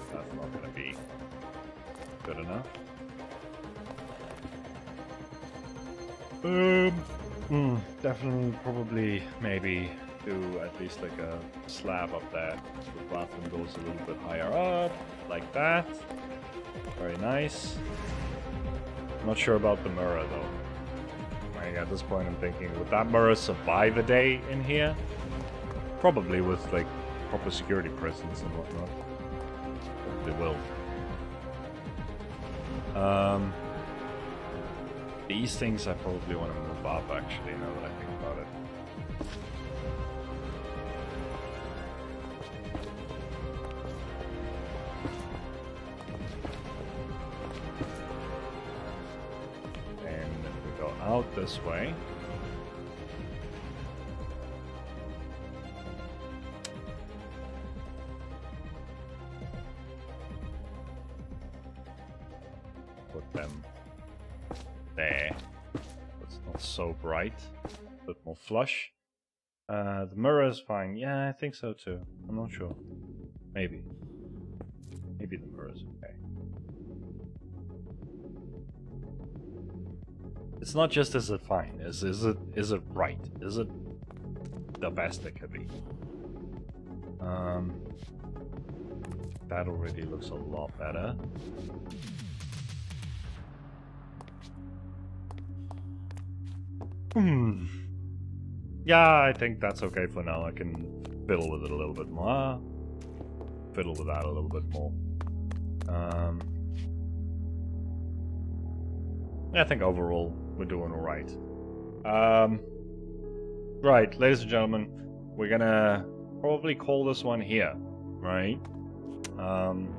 gonna be good enough. Definitely, probably, maybe do at least like a slab up there. So the bathroom goes a little bit higher up, like that. Very nice. I'm not sure about the mirror though. Like at this point I'm thinking, would that mirror survive a day in here? Probably with like proper security presence and whatnot. Probably will. These things I probably want to move up actually, now that I think about it. And we go out this way. Put them there. It's not so bright. A bit more flush. The mirror is fine. Yeah, I think so too. I'm not sure. Maybe. Maybe the mirror is okay. It's not just is it fine. Is it right? Is it the best it could be? That already looks a lot better. Yeah, I think that's okay for now. I can fiddle with it a little bit more. Fiddle with that a little bit more. I think overall we're doing alright. Right, ladies and gentlemen, we're gonna probably call this one here, right? I'm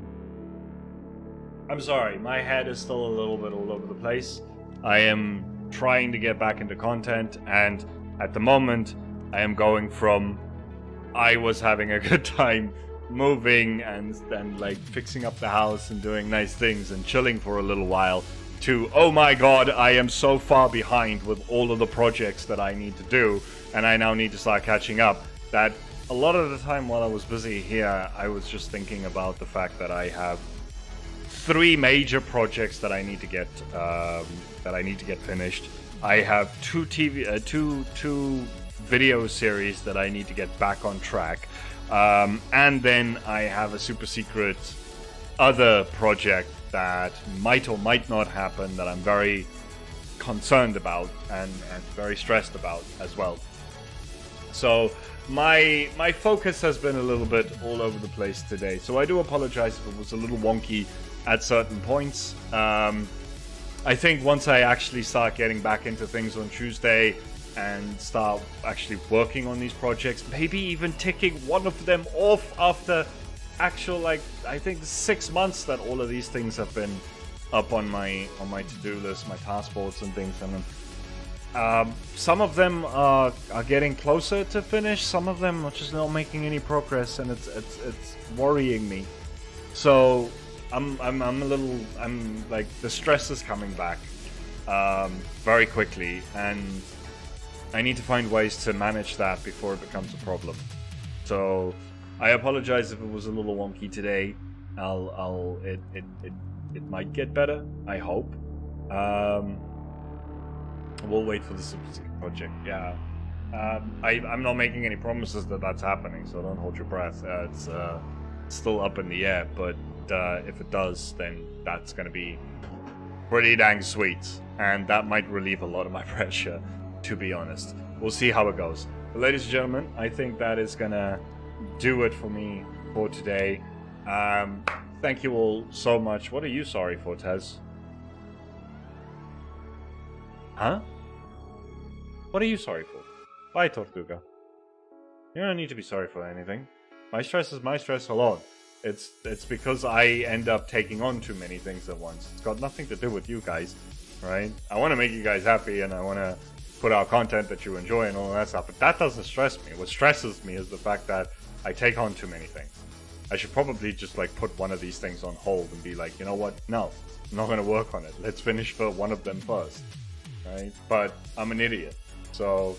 sorry, my head is still a little bit all over the place. I am trying to get back into content, and at the moment I am going from I was having a good time moving and then like fixing up the house and doing nice things and chilling for a little while to oh my god, I am so far behind with all of the projects that I need to do, and I now need to start catching up, that a lot of the time while I was busy here I was just thinking about the fact that I have 3 major projects that I need to get finished. I have 2 video series that I need to get back on track, and then I have a super secret other project that might or might not happen that I'm very concerned about and very stressed about as well. So my focus has been a little bit all over the place today, so I do apologize if it was a little wonky at certain points. I think once I actually start getting back into things on Tuesday and start actually working on these projects, maybe even ticking one of them off after actual, like, I think 6 months that all of these things have been up on my to-do list, my task boards and things, and some of them are getting closer to finish, some of them are just not making any progress, and it's worrying me. So I'm like, the stress is coming back very quickly, and I need to find ways to manage that before it becomes a problem. So I apologize if it was a little wonky today. It might get better, I hope. We'll wait for the subsequent project. Yeah. I'm not making any promises that that's happening, so don't hold your breath. It's still up in the air, but if it does, then that's going to be pretty dang sweet, and that might relieve a lot of my pressure, to be honest. We'll see how it goes. But ladies and gentlemen, I think that is going to do it for me for today. Thank you all so much. What are you sorry for, Tez? Huh? What are you sorry for? Bye, Tortuga. You don't need to be sorry for anything. My stress is my stress alone. It's because I end up taking on too many things at once. It's got nothing to do with you guys, right? I want to make you guys happy, and I want to put out content that you enjoy and all that stuff, but that doesn't stress me. What stresses me is the fact that I take on too many things. I should probably just like put one of these things on hold and be like, you know what? No, I'm not going to work on it. Let's finish for one of them first, right? But I'm an idiot, so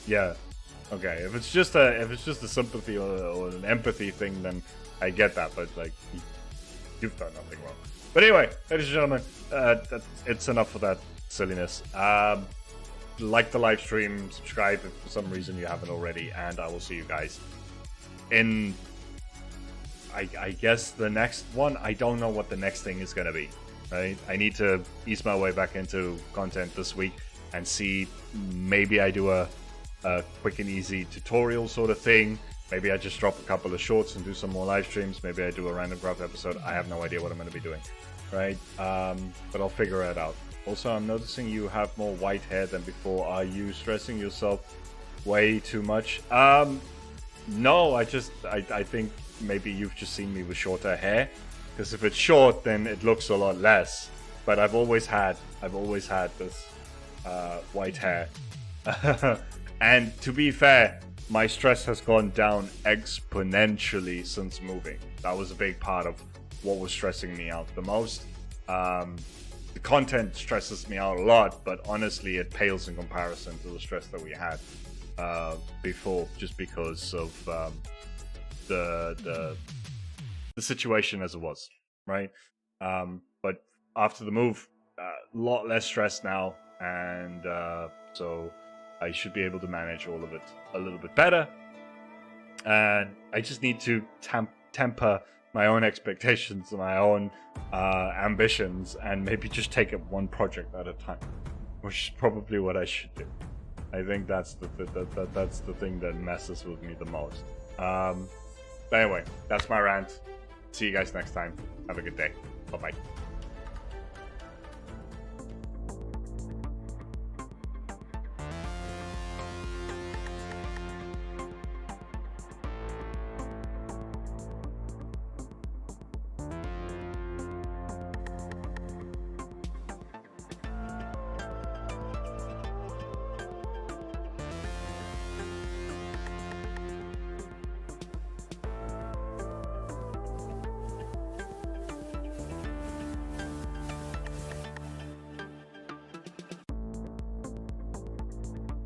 yeah. Okay, if it's just a sympathy or an empathy thing, then I get that. But like, you've done nothing wrong. But anyway, ladies and gentlemen, it's enough of that silliness. Like the live stream, subscribe if for some reason you haven't already, and I will see you guys in, I guess, the next one. I don't know what the next thing is gonna be. Right? I need to ease my way back into content this week and see. Maybe I do a quick and easy tutorial sort of thing. Maybe I just drop a couple of shorts and do some more live streams. Maybe I do a random craft episode. I have no idea what I'm going to be doing, right? But I'll figure it out. Also, I'm noticing you have more white hair than before. Are you stressing yourself way too much? No, I think maybe you've just seen me with shorter hair. Because if it's short, then it looks a lot less. But I've always had this white hair. And to be fair, my stress has gone down exponentially since moving. That was a big part of what was stressing me out the most. The content stresses me out a lot, but honestly, it pales in comparison to the stress that we had before, just because of the situation as it was, right? But after the move, a lot less stress now, and so I should be able to manage all of it a little bit better. And I just need to temper my own expectations and my own ambitions, and maybe just take it one project at a time, which is probably what I should do. I think that's the thing that messes with me the most. But anyway, that's my rant. See you guys next time. Have a good day. Bye-bye.